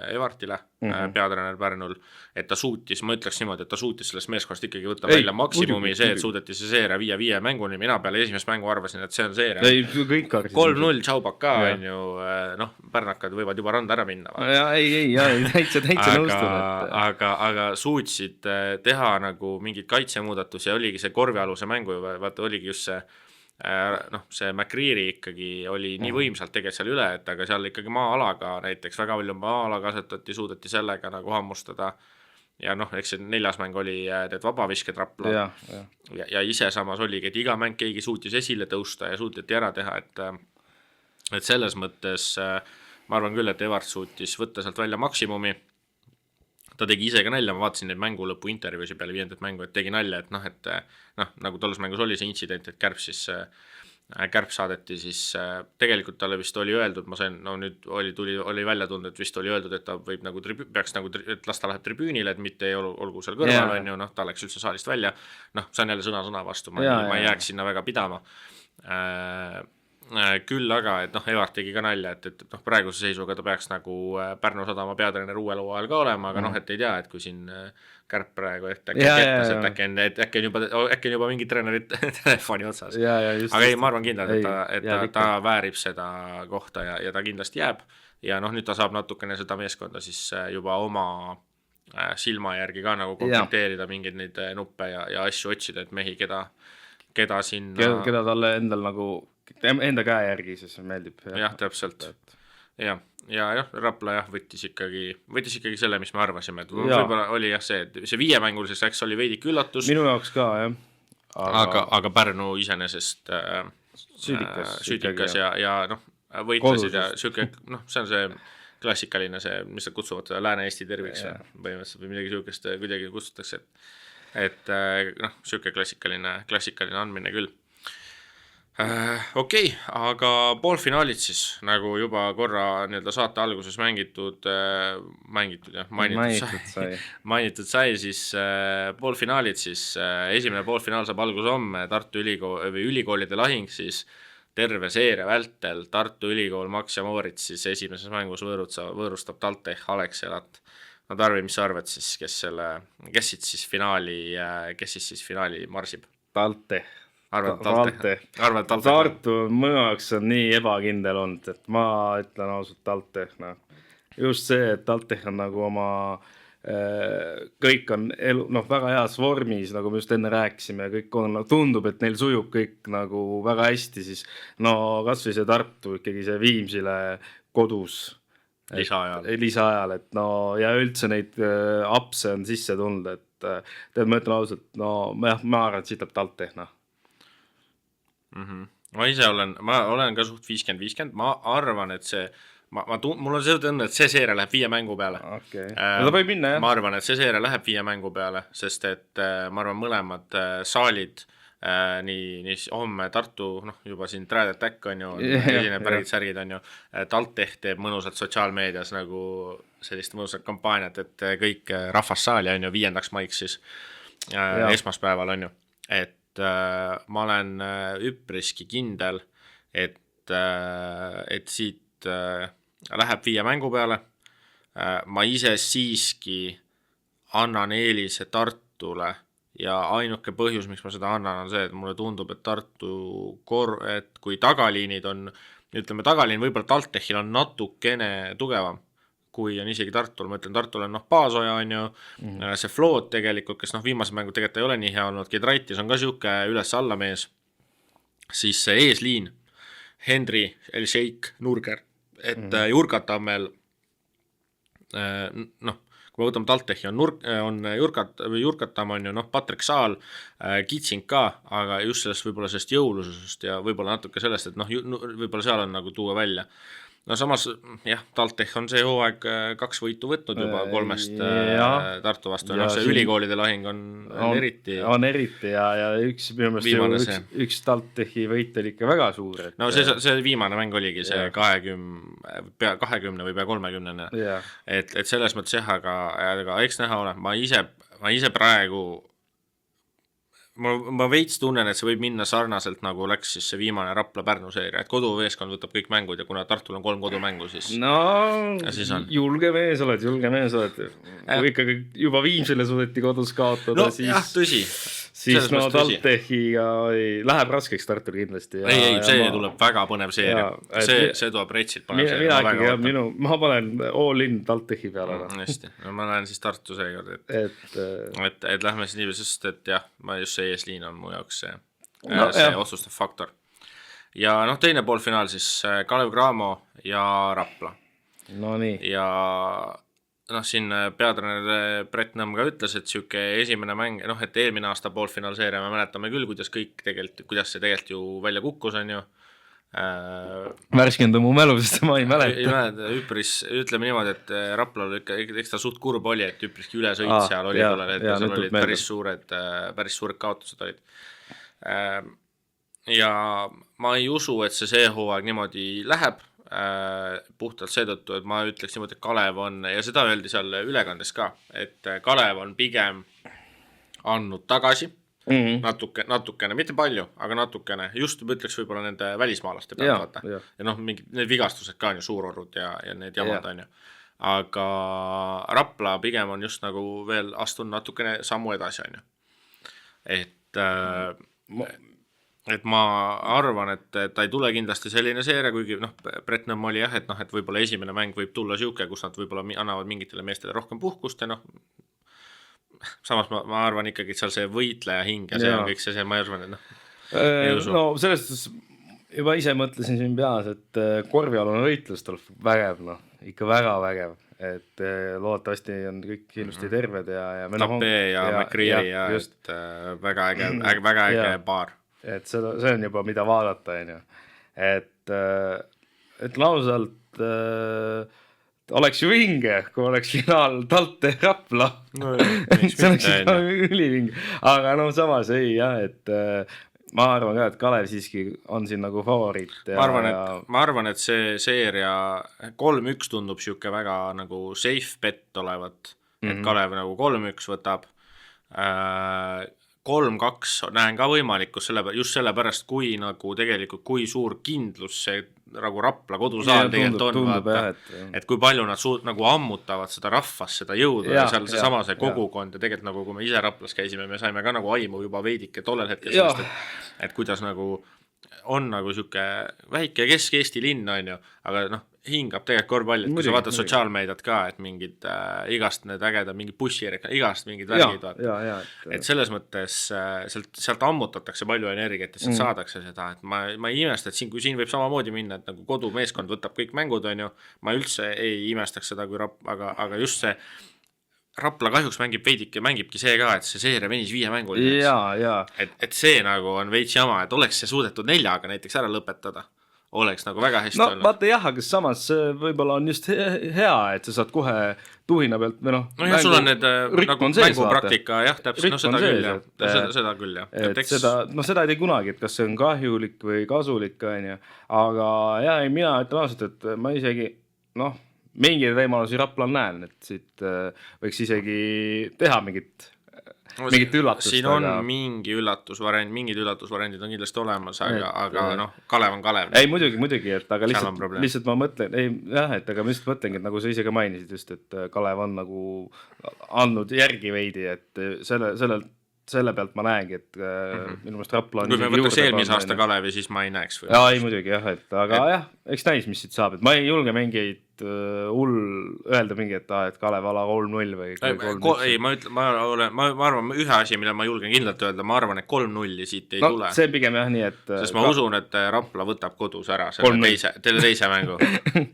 Evartile, peatreener Pärnul, et ta suutis, ma ütleks niimoodi, et ta suutis sellest meeskonnast ikkagi võtta välja maksimumi, see, et suudeti see seeria 5-5 mänguni, mina peale esimest mängu arvasin, et see on seeria. 3-0 Tšaubak ka on ju, noh, pärnakad võivad juba randa ära minna. Täitsa nõustun. Aga suutsid teha nagu mingid kaitsemuudatusi ja oligi see korvialuse mängu, vaata oligi just see noh, see McCreary ikkagi oli nii võimsalt tegelikult seal üle, et aga seal ikkagi maa-alaga näiteks väga palju maa-ala kasutati, suudeti sellega nagu hammustada ja noh, eks see 4. mäng oli need vabavisked Rapla ja ise samas oligi, et iga mäng keegi suutis esile tõusta ja suuteti ära teha, et selles mõttes ma arvan küll, et Evart suutis võtta sealt välja maksimumi. Ta tegi ise ka nalja, ma vaatasin neid mängu lõpu intervjuusi peale 5. mängu, et tegi nalja, et noh, nagu tolles mängus oli see intsident, et Kärp saadeti, siis tegelikult talle vist oli öeldud, ma sain, no nüüd oli välja tulnud, et vist oli öeldud, et ta võib nagu peaks nagu, et las ta läheb tribüünile, et mitte ei olgu seal kõrval, on ju, noh, ta läks üldse saalist välja, noh, see on jälle sõna vastu, ma ei jääks sinna väga pidama. Küll aga, et noh, Evart tegi ka nalja, et noh, praeguse seisuga ta peaks nagu Pärnu Sadama peatreener uuel hooajal ka olema, aga noh, et ei tea, et kui siin Kärp praegu, et äkki on juba mingid treenerid telefoni otsas. Aga ei, ma arvan kindlalt, et ta väärib seda kohta ja ta kindlasti jääb ja noh, nüüd ta saab natukene seda meeskonda siis juba oma silma järgi ka nagu kommenteerida mingeid neid nuppe ja asju otsida, et mehi, keda sinna... Keda talle endal nagu enda käe järgi, siis meeldib. Jah, täpselt. Ja Rapla võttis ikkagi selle, mis me arvasime, et võib-olla oli see, et see 5-mängulises läks oli veidik üllatus. Minu jaoks ka, jah. Aga Pärnu iseenesest süüdikas ja võitlesid ja süke, see on see klassikaline, see, mis nad kutsuvad Lääne-Eesti terviks põhimõtteliselt või midagi süükest kuidagi kutsutakse, et süke klassikaline andmine küll. Okei, aga poolfinaalid siis, nagu juba korra saate alguses mainitud sai, siis poolfinaalid siis, esimene poolfinaal saab alguse homme, Tartu ülikoolide lahing siis terve seeria vältel, Tartu ülikool Max ja Moritz siis esimeses mängus võõrustab TalTech Alexelat. No Tarvi, mis sa arvad siis, kes siis finaali marsib? TalTech. TalTech. Tartu minu jaoks on nii ebakindel olnud, et ma ütlen ausalt TalTech. Just see, et TalTech on nagu oma, kõik on väga heas vormis, nagu me just enne rääkisime, kõik on, tundub, et neil sujub kõik nagu väga hästi, siis kas või see Tartu ikkagi see Viimsile kodus lisaajal, et ja üldse neid apse on sisse tulnud, et ma ütlen ausalt, ma arvan, et siit läheb TalTech. Ma olen ka suht 50-50, ma arvan, et see mul on see õnne, et see seeria läheb 5 mängu peale. Ta võib minna, jah. Ma arvan, et see seeria läheb 5 mängu peale, sest et ma arvan, mõlemad saalid, nii homme Tartu, juba siin Trad Attack on ju, pärid särgid on ju, TalTech teeb mõnusalt sotsiaalmeedias nagu sellist mõnusat kampaaniat, et kõik rahvassaali on ju 5. maiks siis esmaspäeval on ju, et ma olen üpriski kindel, et siit läheb 5 mängu peale. Ma ise siiski annan eelise Tartule ja ainuke põhjus, miks ma seda annan, on see, et mulle tundub, et et kui tagaliinid on, tagaliin võib-olla TalTechil on natukene tugevam, kui on isegi Tartul, ma ütlen, Tartul on Paasoja on ju, see Flood tegelikult, kes viimase mängu tegelikult ei ole nii hea olnud, Gedraitis on ka siuke üles-alla mees, siis see eesliin, Henry, El-Sheik, Nurger, et Jurkatammel, kui me võtame TalTechi, on Jurkatam on ju, Patrick Saal, Kitsing ka, aga just sellest jõulususest ja võib-olla natuke sellest, et võib-olla seal on nagu tuua välja. Samas, TalTech on see hooaeg 2 võitu võtnud juba 3 Tartu vastu, see ülikoolide lahing on eriti. On eriti ja üks TalTechi võit oli ikka väga suur. See viimane mäng oligi see 20 või pea 30. Et selles mõttes aga eks näha ole, ma ise praegu ma veits tunnen, et see võib minna sarnaselt nagu läks siis see viimane Rapla-Pärnu seeria, et koduveeskond võtab kõik mängud ja kuna Tartul on 3 kodumängu, siis siis on. Julge mees oled. Kui ikkagi juba Viimsile suudeti kodus kaotada, siis TalTechiga läheb raskeks Tartul kindlasti. Ei, see tuleb väga põnev seeria. See tuleb retsid põnev seeria. Ma panen all in TalTechi peale. Hästi, ma lähen siis Tartu seekord, et lähme siis nii, sest et ma just see eesliin on mu jaoks see otsustav faktor. Ja teine poolfinaal siis Kalev Cramo ja Rapla. Ja siin peatreener Brett Nõmm ka ütles, et siuke esimene mäng, et eelmine aasta poolfinaalseeria me mäletame küll, kuidas see tegelikult ju välja kukkus on ju. Värskenda mu mälu, sest ma ei mäleta. Ütleme niimoodi, et Raplal eks ta suht kurb oli, et üpriski ülesõit seal oli tollel, et seal olid päris suured kaotused olid. Ja ma ei usu, et see hooaeg niimoodi läheb, puhtalt seetõttu, et ma ütleks niimoodi, et Kalev on, ja seda öeldi seal ülekandes ka, et Kalev on pigem andnud tagasi, natukene, mitte palju, aga natukene, just ütleks võib-olla nende välismaalaste pealt vaata. Ja need vigastused ka on ju suurorud ja need jamad on ju. Aga Rapla pigem on just nagu veel astunud natukene sammu edasi on ju. Et ma arvan, et ta ei tule kindlasti selline seeria, kuigi Brett Nõmm oli et võib-olla esimene mäng võib tulla siuke, kus nad võib-olla annavad mingitele meestele rohkem puhkust ja samas ma arvan ikkagi, et seal see võitleja hing ja see on kõik see ma arvan, et ei usu. Selles juba ise mõtlesin siin peas, et korvjalune võitlus tuleb vägev, noh, ikka väga vägev, et loodetavasti on kõik ilusti terved ja Tapee ja McCreary ja et väga äge paar. Et see on juba mida vaadata, on ju. Et lausalt oleks ju vinge, kui oleks finaal Talte Rapla. No, see oleks juba ülivinge. Aga no samas ei jah, et ma arvan ka, et Kalev siiski on siin nagu favoriit. Ma arvan, et see seeria 3-1 tundub siuke väga nagu safe bet olevat, et Kalev nagu 3-1 võtab. 3-2 näen ka võimalikus just sellepärast, kui nagu tegelikult, kui suur kindlus see nagu Rapla kodusaal tegelikult on, vaata, et kui palju nad nagu ammutavad seda rahvast, seda jõudu ja seal seesama see kogukond ja tegelikult nagu kui me ise Raplas käisime, me saime ka nagu aimu juba veidike tollel hetkel sellest, et kuidas nagu on nagu siuke väike Kesk-Eesti linn, on ju, aga noh, hingab tegelikult korvpall, et kui sa vaatad sotsiaalmeediat ka, et mingid igast need ägedad, mingid bussireklad, igast mingid värgid, vaata. Et selles mõttes sealt ammutatakse palju energiat ja sealt saadakse seda, et ma ei imesta, et kui siin võib samamoodi minna, et nagu kodumeeskond võtab kõik mängud, on ju, ma üldse ei imestaks seda, kui aga just see Rapla kahjuks mängibki see ka, et see seeria venis 5 mängu. Et see nagu on veits jama, et oleks see suudetud 4-ga näiteks ära lõpetada. Oleks nagu väga hästi olnud. Vaata jah, aga samas võib-olla on just hea, et sa saad kohe tuhina pealt või noh. No jah, sul on need nagu mängupraktika, jah, täpselt, seda küll, jah. Seda ei tee kunagi, et kas see on kahjulik või kasulik, on ju. Aga jah, mina ütlen ausalt, et ma isegi, noh, mingeid võimalusi Rapla näen, et siit võiks isegi teha mingit üllatust. Siin on mingid üllatusvariandid on kindlasti olemas, aga noh, Kalev on Kalev. Ei, muidugi, et aga lihtsalt ma mõtlen, aga ma lihtsalt mõtlengi, et nagu sa ise ka mainisid just, et Kalev on nagu andnud järgi veidi, et selle pealt ma näengi, et minu meelest Rapla on kui me võtaks eelmise aasta Kalevi, siis ma ei näeks. Ei, muidugi jah, aga jah, eks näis, mis siit saab, et ma ei julge mingeid öelda mingi, et Kalev ala 3-0 või 3-1. Ei, ma arvan, ühe asi, mille ma julgen kindlalt öelda, ma arvan, et 3-0 siit ei tule. See pigem jah nii, et sest ma usun, et Rapla võtab kodus ära selle teise mängu.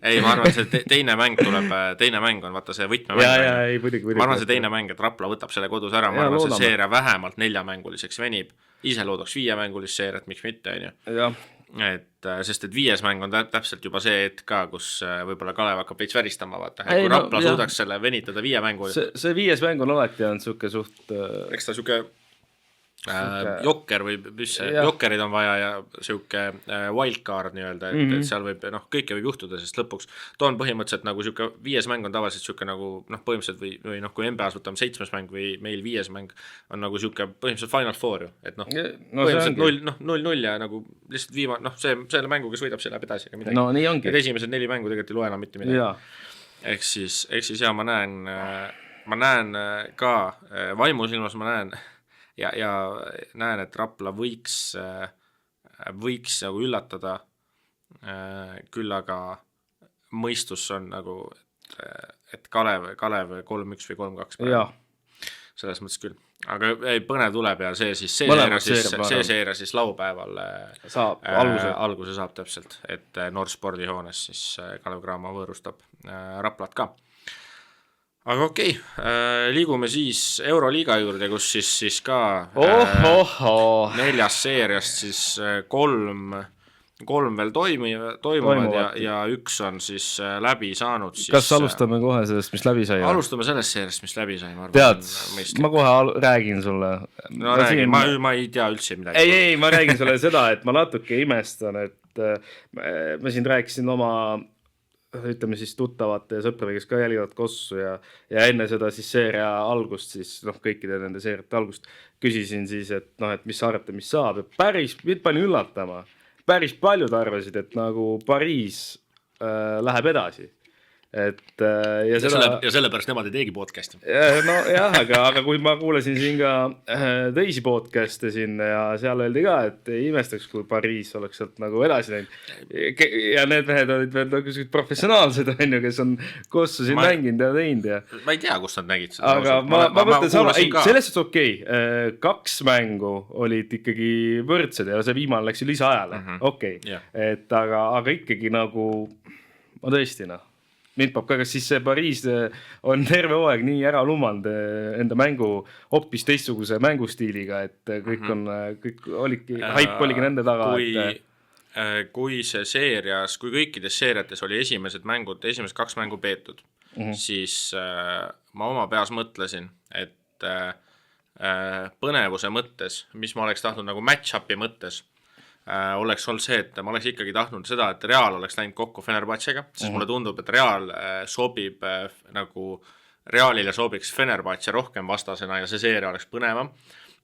Ei, ma arvan, see teine mäng on, vaata see võtmemäng. Ma arvan, see teine mäng, et Rapla võtab selle kodus ära, ma arvan, see seeria vähemalt 4-mänguliseks venib. Ise loodaks 5-mängulist seeriat, miks mitte, on ju. Sest et 5. mäng on täpselt juba see hetk ka, kus võib-olla Kalev hakkab veits väristama, vaata, et kui Rapla suudaks selle venitada 5 mängu. See 5. mäng on alati on suke suht... Eks ta suke jokker või jokkerid on vaja ja siuke wildcard nii-öelda, et seal võib, kõike võib juhtuda, sest lõpuks ta on põhimõtteliselt nagu siuke 5. mäng on tavaliselt siuke nagu, põhimõtteliselt või kui NBA-s võtame 7. mäng või meil 5. mäng on nagu siuke põhimõtteliselt Final Four ju, et põhimõtteliselt 0-0 ja nagu lihtsalt selle mängu, kes võidab, see läheb edasi ega midagi. No nii ongi. Et esimesed 4 mängu tegelikult ei loe enam mitte midagi. Ehk siis ja ma näen ka vaimusilmas ma näen ja näen, et Rapla võiks nagu üllatada, küll aga mõistus on nagu, et Kalev 3-1 või 3-2 selles mõttes küll. Aga põnev tuleb ja see seeria siis laupäeval alguse saab täpselt, et Nord spordihoones siis Kalev Cramo võõrustab Raplat ka. Aga okei, liigume siis Euroliiga juurde, kus siis ka 4 seeriast siis 3 veel toimuvad ja 1 on siis läbi saanud. Kas alustame kohe sellest, mis läbi sai? Alustame sellest seeriast, mis läbi sai. Tead, ma kohe räägin sulle. No räägi, ma ei tea üldse midagi. Ei, ma räägin sulle seda, et ma natuke imestan, et ma siin rääkisin oma ütleme siis tuttavate ja sõprade, kes ka jälgivad Kossu ja enne seda siis seeria algust, siis kõikide nende seeriate algust küsisin siis, et mis sa arvate, mis saab ja päris pani üllatama. Päris paljud arvasid, et nagu Pariis läheb edasi. et ja sellepärast nemad ei teegi podcast'i. No jah, aga kui ma kuulasin siin ka teisi podcast'e siin ja seal öeldi ka, et ei imestaks, kui Pariis oleks sealt nagu edasi läinud. Ja need mehed olid veel nagu professionaalsed, kes on kossu siin mänginud ja teinud. Ma ei tea, kus nad nägid seda. Aga ma mõtlen sama, selles suhtes okei. 2 mängu olid ikkagi võrdsed ja see viimane läks ju lisaajale. Okei. Et aga ikkagi nagu, ma tõesti mind peab ka, kas siis see Pariis on terve hooaeg nii ära lumanud enda mängu hoopis teistsuguse mängustiiliga, et kõik oligi, haip oligi nende taga. Kui see seerias, kui kõikides seeriates oli esimesed 2 mängu peetud, siis ma oma peas mõtlesin, et põnevuse mõttes, mis ma oleks tahtnud nagu match-upi mõttes, oleks olnud see, et ma oleks ikkagi tahtnud seda, et Real oleks läinud kokku Fenerbahcega, sest mulle tundub, et Real sobib nagu, Realile sobiks Fenerbahce rohkem vastasena ja see seeria oleks põnevam.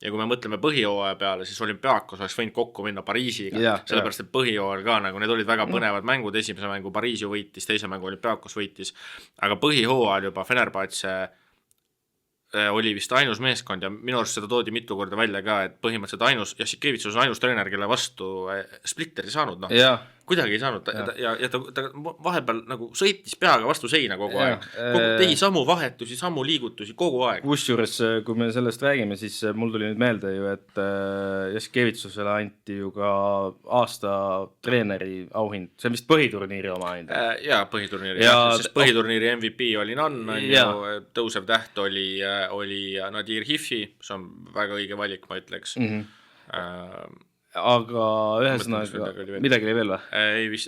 Ja kui me mõtleme põhijooaja peale, siis Olympiakos oleks võinud kokku minna Pariisiga, sellepärast, et põhijooajal ka nagu need olid väga põnevad mängud, esimese mängu Pariis ju võitis, teise mängu Olympiakos võitis, aga põhijooajal juba Fenerbahce oli vist ainus meeskond ja minu arust seda toodi mitu korda välja ka, et põhimõtteliselt Jassikevitsus on ainus treener, kelle vastu Splitter ei saanud, kuidagi ei saanud ja ta vahepeal nagu sõitis peaga vastu seina kogu aeg, tegi samu vahetusi, samu liigutusi kogu aeg. Kusjuures, kui me sellest räägime, siis mul tuli nüüd meelde ju, et Jassikevitsusele anti ju ka aasta treeneri auhind, see on vist põhiturniiri oma hind. Jaa, põhiturniiri, sest põhiturniiri MVP oli Nann, tõusev täht oli Nadir Hifi, see on väga õige valik, ma ütleks. Aga ühesõnaga, midagi oli veel või? Ei vist,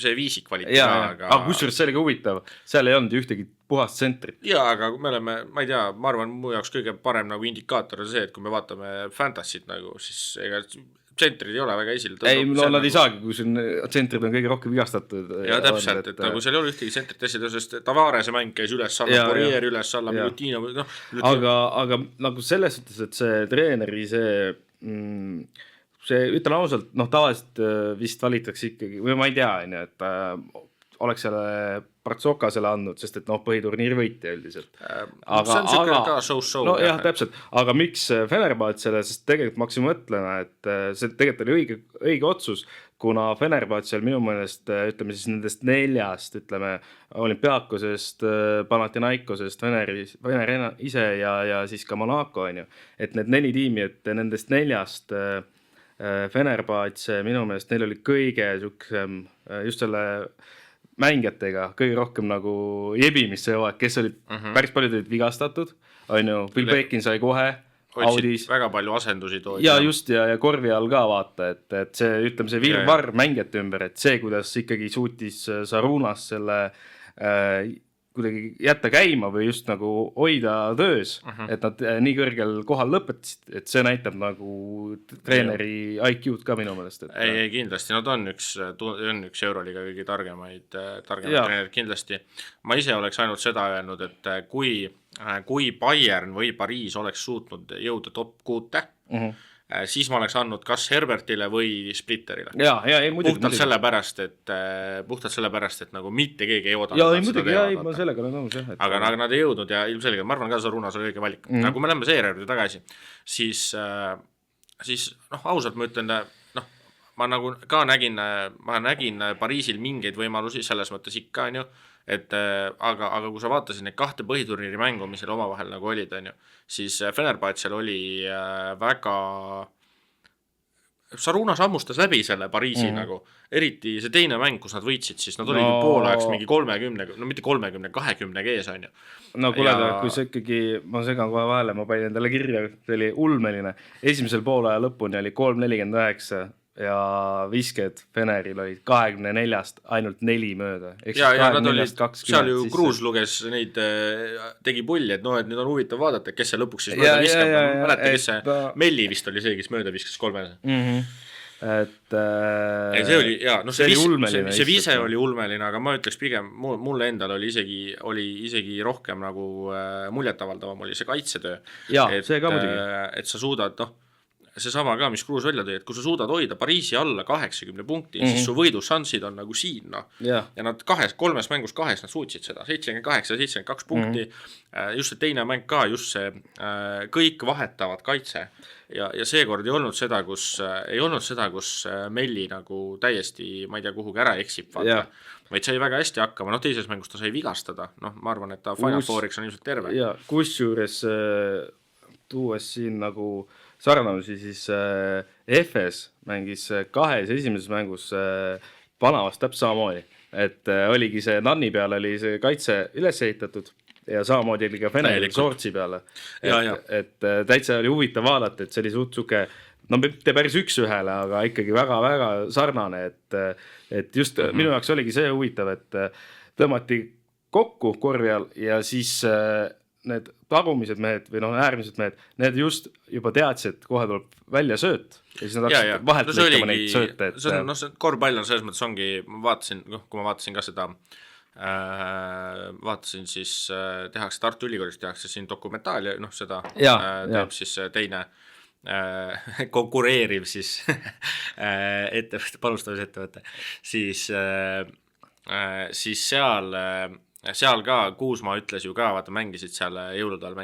see viisik valiti. Aga kusjuures see oli ka huvitav, seal ei olnud ühtegi puhast tsentrit. Jaa, aga me oleme, ma ei tea, ma arvan, mu jaoks kõige parem nagu indikaator on see, et kui me vaatame fantasy't nagu, siis ega tsentrid ei ole väga esil. Ei, nad ei saagi, kui tsentrid on kõige rohkem vigastatud. Ja täpselt, et nagu seal ei ole ühtegi tsentrit tõesti, sest Tavarese mäng käis üles alla, Poirier üles alla, Milutino. Aga nagu selles suhtes, et see treeneri see, ütlen ausalt, tavaliselt vist valitaks ikkagi, või ma ei tea, et oleks selle Partsoka selle andnud, sest et põhiturniir võiti üldiselt. See on siuke ka show. No jah, täpselt, aga miks Fenerbahcele, sest tegelikult ma hakkasin mõtlema, et see tegelikult oli õige otsus, kuna Fenerbahcel minu meelest, ütleme siis nendest 4, ütleme, Olympiakosest, Panathinaikosest, Vener ise ja siis ka Monaco, et need 4 tiimi, et nendest 4 Fenerbahce minu meelest neil oli kõige just selle mängijatega kõige rohkem nagu jebimist see hooaeg, kes olid päris paljud olid vigastatud, Bill Bekin sai kohe Audis. Väga palju asendusi toodi. Ja just ja korvi all ka vaata, et see, ütleme see virvarr mängijate ümber, et see, kuidas ikkagi suutis Sarunas selle kuidagi jätta käima või just nagu hoida töös, et nad nii kõrgel kohal lõpetasid, et see näitab nagu treeneri IQ-d ka minu meelest. Ei, kindlasti, nad on üks Euroliiga kõige targemaid treenerid kindlasti. Ma ise oleks ainult seda öelnud, et kui Bayern või Pariis oleks suutnud jõuda top 6, siis ma oleks andnud kas Herbertile või Splitterile. Puhtalt sellepärast, et nagu mitte keegi ei oodanud. Jaa, muidugi, ma sellega olen nõus. Aga nad ei jõudnud ja ilmselgelt, ma arvan ka Sarunas oli õige valik. Aga kui me läheme seeriajuurde tagasi, siis ausalt ma ütlen, ma nagu ka nägin Pariisil mingeid võimalusi, selles mõttes ikka, aga kui sa vaatasid neid 2 põhiturniiri mängu, mis seal omavahel nagu olid, siis Fenerbahcel oli väga Sarunas ammustas läbi selle Pariisi nagu, eriti see teine mäng, kus nad võitsid, siis nad olid poolajaks mingi 30, no mitte 30, 20 kees on ju. No kuule, kui see ikkagi, ma segan kohe vahele, ma panin endale kirja, see oli ulmeline. Esimesel poolaja lõpuni oli 3.49 ja visked Feneril olid 24-st ainult 4 mööda. Ja nad olid, seal ju Kruus luges neid, tegi pulli, et et nüüd on huvitav vaadata, kes see lõpuks siis mööda viskab. Mäleta, kes see Melli vist oli see, kes mööda viskas 3. See oli, see viise oli ulmeline, aga ma ütleks pigem, mulle endal oli isegi rohkem nagu muljetavaldavam oli see kaitsetöö. Ja, see ka muidugi. Et sa suudad, seesama ka, mis Kruus välja tõi, et kui sa suudad hoida Pariisi alla 80 punkti, siis su võidušansid on nagu siin, noh. Ja nad kolmes mängus kahes nad suutsid seda, 78 ja 72 punkti, just see teine mäng ka, just see kõik vahetavad kaitse. Ja seekord ei olnud seda, kus Melli nagu täiesti, ma ei tea, kuhugi ära eksib, vaata. Vaid sai väga hästi hakkama, teises mängus ta sai vigastada, ma arvan, et ta Final Fouriks on ilmselt terve. Ja kusjuures tuues siin nagu sarnamusi, siis Efes mängis kahes esimeses mängus Panavas täpselt samamoodi, et oligi see Nanni peale oli see kaitse üles ehitatud ja samamoodi oli ka Feneril Soortsi peale, et täitsa oli huvitav vaadata, et see oli suhtsuke, mitte päris üks-ühele, aga ikkagi väga-väga sarnane, et just minu jaoks oligi see huvitav, et tõmmati kokku korjal ja siis need tagumised mehed või äärmised mehed, need just juba teadsid, et kohe tuleb välja sööt ja siis nad hakkasid vahelt lõikama neid sööte. See korvpall on selles mõttes ongi, kui ma vaatasin ka seda, vaatasin siis tehakse Tartu Ülikoolis, tehakse siin dokumentaali, seda teeb siis teine konkureeriv siis ettevõte, panustamisettevõte, siis seal ka Kuusmaa ütles ju ka, vaata mängisid seal jõulude all,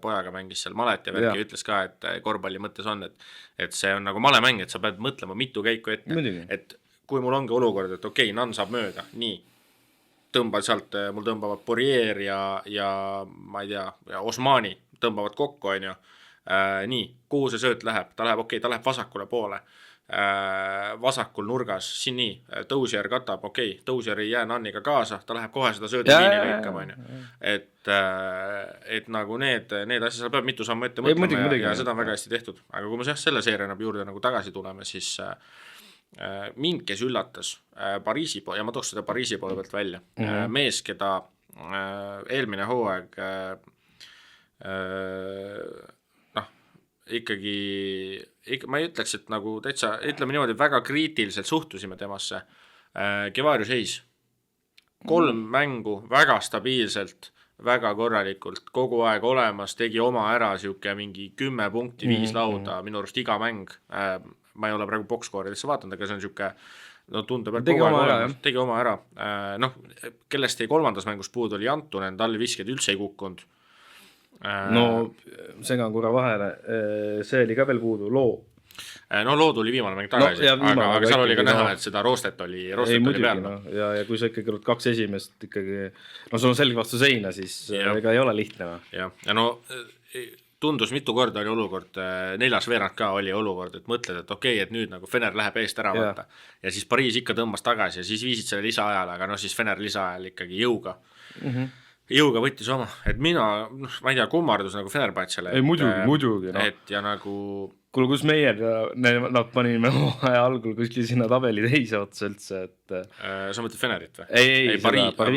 pojaga mängis seal Malet ja värki, ütles ka, et korvpalli mõttes on, et see on nagu malemäng, et sa pead mõtlema mitu käiku ette, et kui mul ongi olukord, et okei, Nan saab mööda, nii, tõmbad sealt, mul tõmbavad Poirier ja ma ei tea, ja Osmani tõmbavad kokku, on ju, nii, kuhu see sööt läheb, ta läheb vasakule poole, vasakul nurgas, siin nii, Tõusjär katab, Tõusjär ei jää Nanniga kaasa, ta läheb kohe seda sööda liini lõikama, et nagu need asjad, sa peab mitu sammu ette mõtlema ja seda on väga hästi tehtud, aga kui me selle seeria juurde nagu tagasi tuleme, siis mind, kes üllatas Pariisi poole, ja ma tooks seda Pariisi poole pealt välja, mees, keda eelmine hooaeg ikkagi, ma ei ütleks, et nagu täitsa, ütleme niimoodi, väga kriitiliselt suhtusime temasse. Kevarius Heis, 3 mängu väga stabiilselt, väga korralikult, kogu aeg olemas, tegi oma ära siuke mingi 10 punkti, 5 lauda, minu arust iga mäng, ma ei ole praegu boxscore'idesse vaatanud, aga see on siuke, tundub, et tegi oma ära. Kellest ei 3. mängus puudu oli Antunen, tal visked üldse ei kukkunud. Segan korra vahele, see oli ka veel puudu, Loo. Loo tuli viimane mäng tagasi, aga seal oli ka näha, et seda roostet oli peal. Ja kui sa ikkagi oled 2 esimest ikkagi, sul on selge vastu seina, siis ega ei ole lihtne. Ja tundus mitu korda oli olukord, 4. veerand ka oli olukord, et mõtled, et et nüüd nagu Fener läheb eest ära võtta. Ja siis Pariis ikka tõmbas tagasi ja siis viisid selle lisaajale, aga siis Fener lisaajal ikkagi jõuga võttis oma, et mina ei tea, kummardus nagu Fenerbahcele. Ei, muidugi. Et ja nagu... Kuule, kus meie nad panime aja algul kuskil sinna tabeli teise otsa üldse, et... Sa mõtled Fenerit või? Ei,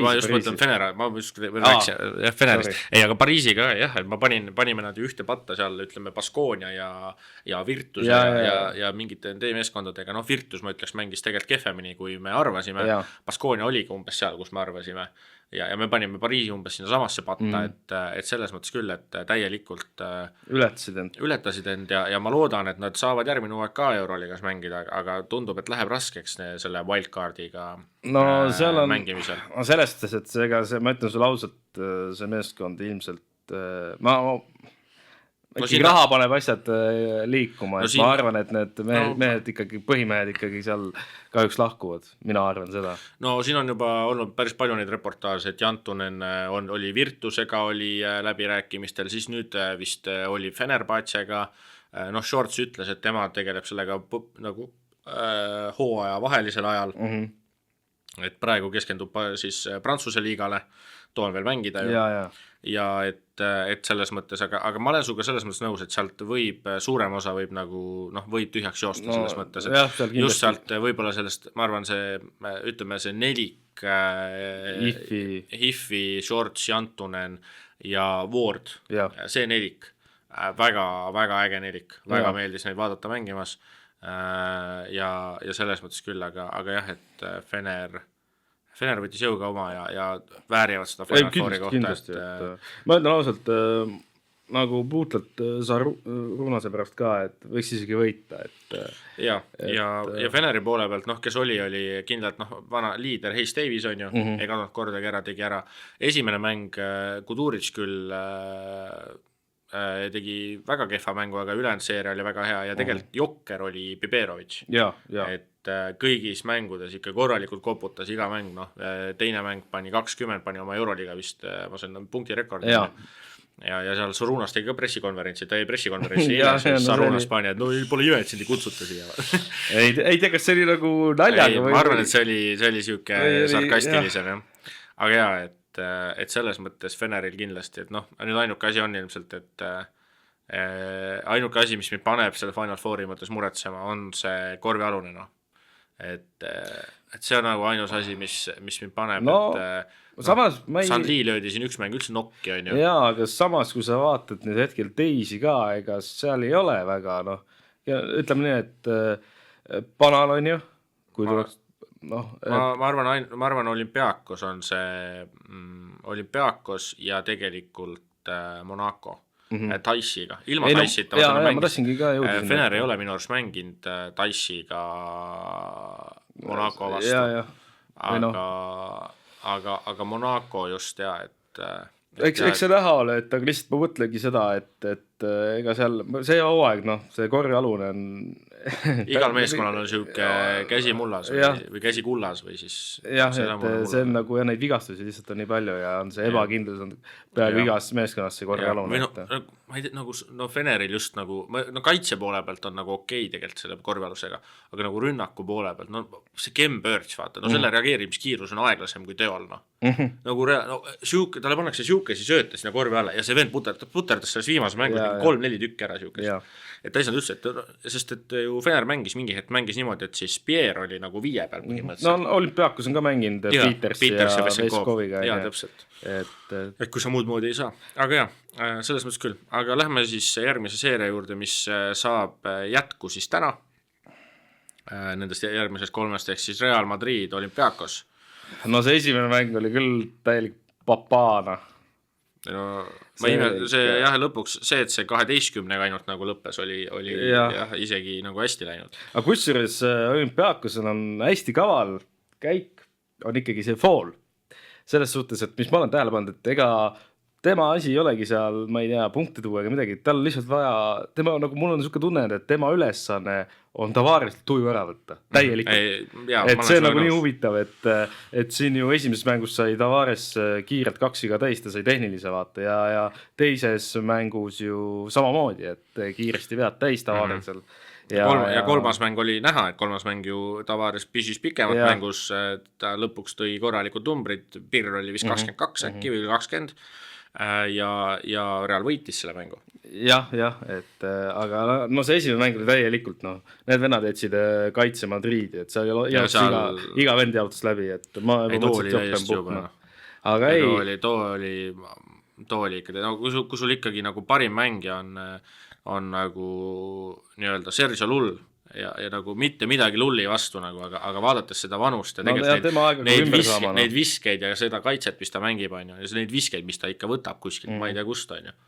ma just mõtlen Fener, ma just rääksin Fenerist. Ei, aga Pariisiga jah, et ma panime nad ühte patta seal, ütleme, Baskonia ja Virtus ja mingite meeskondadega. Virtus, ma ütleks, mängis tegelikult kehvemini, kui me arvasime. Baskonia oligi umbes seal, kus me arvasime. Ja me panime Pariisi umbes sinna samasse patta, et selles mõttes küll, et täielikult ületasid end ja ma loodan, et nad saavad järgmine hooaeg ka Euroliigas mängida, aga tundub, et läheb raskeks selle wildcardiga mängimisel. Sellest, et ma ütlen sulle ausalt, see meeskond ilmselt ikkagi raha paneb asjad liikuma, et ma arvan, et need mehed ikkagi, põhimehed ikkagi seal kahjuks lahkuvad, mina arvan seda. Siin on juba olnud päris palju neid reportaaže, et Jantunen oli Virtusega oli läbirääkimistel, siis nüüd vist oli Fenerbahcega, Shorts ütles, et tema tegeleb sellega nagu hooaja vahelisel ajal, et praegu keskendub siis Prantsuse liigale, toon veel mängida ju. Ja et selles mõttes, aga ma olen suga selles mõttes nõus, et sealt suurem osa võib nagu, võib tühjaks joosta selles mõttes, et just sealt võib-olla sellest, ma arvan, ütleme see nelik Hiffi, Shorts, Jantunen ja Ward, see nelik, väga äge nelik, väga meeldis neid vaadata mängimas ja selles mõttes küll, aga jah, et Fener võttis jõuga oma ja väärivad seda Final Fouri kohta. Ma ütlen ausalt, nagu puhtalt Runase pärast ka, et võiks isegi võita, et ja Feneri poole pealt, noh, kes oli kindlalt, noh, vana liider Hayes Davis on ju, ei kadunud kordagi ära, tegi ära esimene mäng, Kuduric küll tegi väga kehva mängu, aga ülejäänud seeria oli väga hea ja tegelikult jokker oli Biberovic, et kõigis mängudes ikka korralikult koputas iga mäng, noh, teine mäng pani 20, pani oma Euroliga vist, ma sain punktirekordi ja seal Sarunas tegi ka pressikonverentsi, ta jäi pressikonverentsi Sarunas pani, et no pole jõe, et sind ei kutsuta siia. ei tea, kas see oli nagu naljaga ma arvan, et see oli siuke sarkastilisem, jah. Aga jaa, et selles mõttes Feneril kindlasti, et noh, nüüd ainuke asi on ilmselt, et ainuke asi, mis mind paneb selle Final Fouri mõttes muretsema, on see korvialune, noh. Et see on nagu ainus asi, mis mind paneb, samas Sandli löödi siin üks mäng üldse nokki, on ju. Jaa, aga samas, kui sa vaatad nüüd hetkel teisi ka, ega seal ei ole väga, noh, ja ütleme nii, et Banal on ju, kui tuleks, noh. Ma arvan, Olümpiakos on see, Olümpiakos ja tegelikult Monaco. Taissiga, ilma Taissita Fener ei ole minu arust mänginud Taissiga Monaco vastu, aga Monaco just et eks see näha ole, et aga lihtsalt ma mõtlengi seda, et ega seal see hooaeg, noh, see korvialune on igal meeskonnal on siuke käsi mullas või käsi kullas või siis jah, et see on nagu ja neid vigastusi lihtsalt on nii palju ja on see ebakindlus on peaaegu igas meeskonnas see korvialune. Ma ei tea, nagu no Feneril just nagu, no kaitse poole pealt on nagu okei tegelikult selle korvialusega, aga nagu rünnaku poole pealt, no see Kem Birch, vaata, no selle reageerimiskiirus on aeglasem kui Teol, noh. Nagu talle pannakse siukesi sööte sinna korvi alla ja see vend puterdas selles viimase mängus 3-4 tükki ära siukest. Et ta ei saanud üldse, sest et ju Fener mängis mingi hetk niimoodi, et siis Pierre oli nagu 5 peal põhimõtteliselt. No Olympiakos on ka mänginud Peters ja Veskoviga. Jaa, täpselt. Et kui sa muud moodi ei saa. Aga jah, selles mõttes küll. Aga lähme siis järgmise seeria juurde, mis saab jätku siis täna. Nendest järgmisest 3 ehk siis Real Madrid, Olympiakos. No see esimene mäng oli küll täielik papaana. No, lõpuks see, et see 12-ga ainult nagu lõppes, oli isegi nagu hästi läinud. Aga kusjuures Olympiakosel on hästi kaval käik, on ikkagi see fall. Selles suhtes, et mis ma olen tähele pannud, et ega tema asi ei olegi seal, ma ei tea, punkti tuua ega midagi, tal lihtsalt vaja, nagu mul on niisugune tunne, et tema ülesanne on Tavarest tuju ära võtta, täielikult. Et see on nagu nii huvitav, et siin ju esimeses mängus sai Tavares kiirelt 2 täis, ta sai tehnilise vaata ja teises mängus ju samamoodi, et kiiresti vead täis Tavaresel. Ja kolmas mäng oli näha, et kolmas mäng ju Tavares püsis pikemat mängus, ta lõpuks tõi korralikud numbrid, Pirr oli vist 22 äkki või 20 ja Real võitis selle mängu. Jah, et aga no see esimene mäng oli täielikult, no need vennad jätsid kaitse Madridi, et seal iga vend jaotus läbi, et ma too oli täiesti juba. Aga too oli ikka, kui sul ikkagi nagu parim mängija on nagu nii-öelda Sergio Lull ja nagu mitte midagi Lulli vastu nagu, aga vaadates seda vanust ja tegelikult neid viskeid ja seda kaitset, mis ta mängib, on ju, ja neid viskeid, mis ta ikka võtab kuskilt, ma ei tea kust, on ju.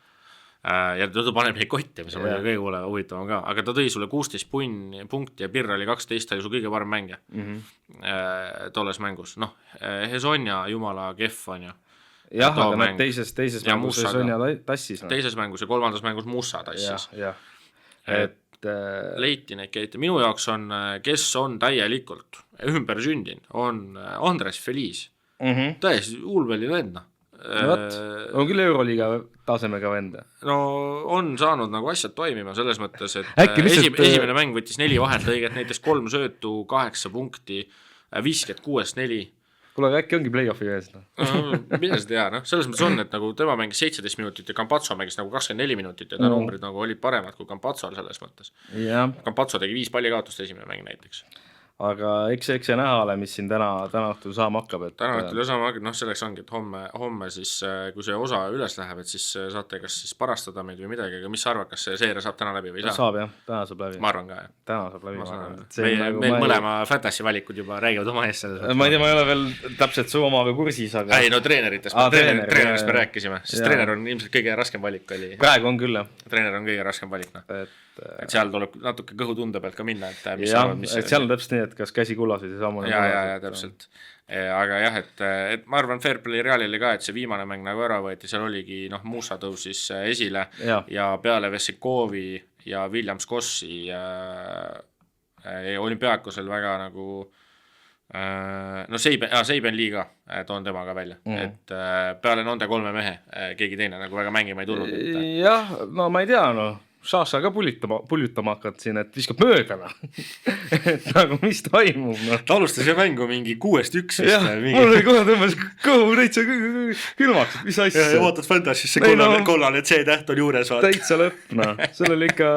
Ja ta paneb neid kotti, mis on kõige huvitavam ka, aga ta tõi sulle 16 punkti ja Pirr oli 12, ta oli su kõige parem mängija tolles mängus. Noh, Hezonja jumala kehv, on ju. Jah, aga nad teises mängus Hezonja tassis. Teises mängus ja kolmandas mängus Musa tassis. Et leiti neid keeti. Minu jaoks on, kes on täielikult ümber sündinud, on Andres Feliz. Täiesti Ulveli venna. On küll Euroliiga tasemega venda. No on saanud nagu asjad toimima selles mõttes, et esimene mäng võttis 4 vaheltõiget, näiteks 3 söötu, 8 punkti, 56-4. Kuule, äkki ongi play-offi käes? Mida seda tea, noh, selles mõttes on, et nagu tema mängis 17 minutit ja Campazzo mängis nagu 24 minutit ja ta numbrid nagu olid paremad kui Campazzo selles mõttes. Campazzo tegi 5 pallikaotust esimene mäng näiteks. aga eks see näha ole, mis siin täna õhtul saama hakkab. Täna õhtul saama hakkab, selleks ongi, et homme siis, kui see osa üles läheb, et siis saate kas siis parastada meid või midagi, aga mis sa arvad, kas see seeria saab täna läbi või ei saa? Saab jah, täna saab läbi. Ma arvan ka, jah. Täna saab läbi. Meil mõlema fantasy valikud juba räägivad oma ees selles. Ma ei tea, ma ei ole veel täpselt su omaga kursis, aga... Ei, no treenerist me rääkisime, sest treener on ilmselt kõige raskem valik oli. Praegu on küll, jah. Treener on kõige raskem valik, et seal tuleb natuke kõhutunde pealt ka minna, et mis jah, et seal on täpselt nii, et kas käsi kullas või see samm on ja täpselt. Aga jah, et ma arvan Fair Play Realile ka, et see viimane mäng nagu ära võeti, seal oligi, Musa tõusis esile ja peale Vessikovi ja Williams Kossi olümpiaakosel väga nagu Seiben liiga toon temaga välja, et peale nende 3 mehe keegi teine nagu väga mängima ei tulnud. Jah, no ma ei tea, Šaša ka puljutama hakanud siin, et viskab möödana. Et nagu mis toimub, Ta alustas ju mängu mingi 6-1. Jah, mul oli kohe tõmbas kõhu täitsa külmaks, et mis asja. Ja vaatad Fantasy'sse kollane C-täht on juures. Täitsa lõpp, Seal oli ikka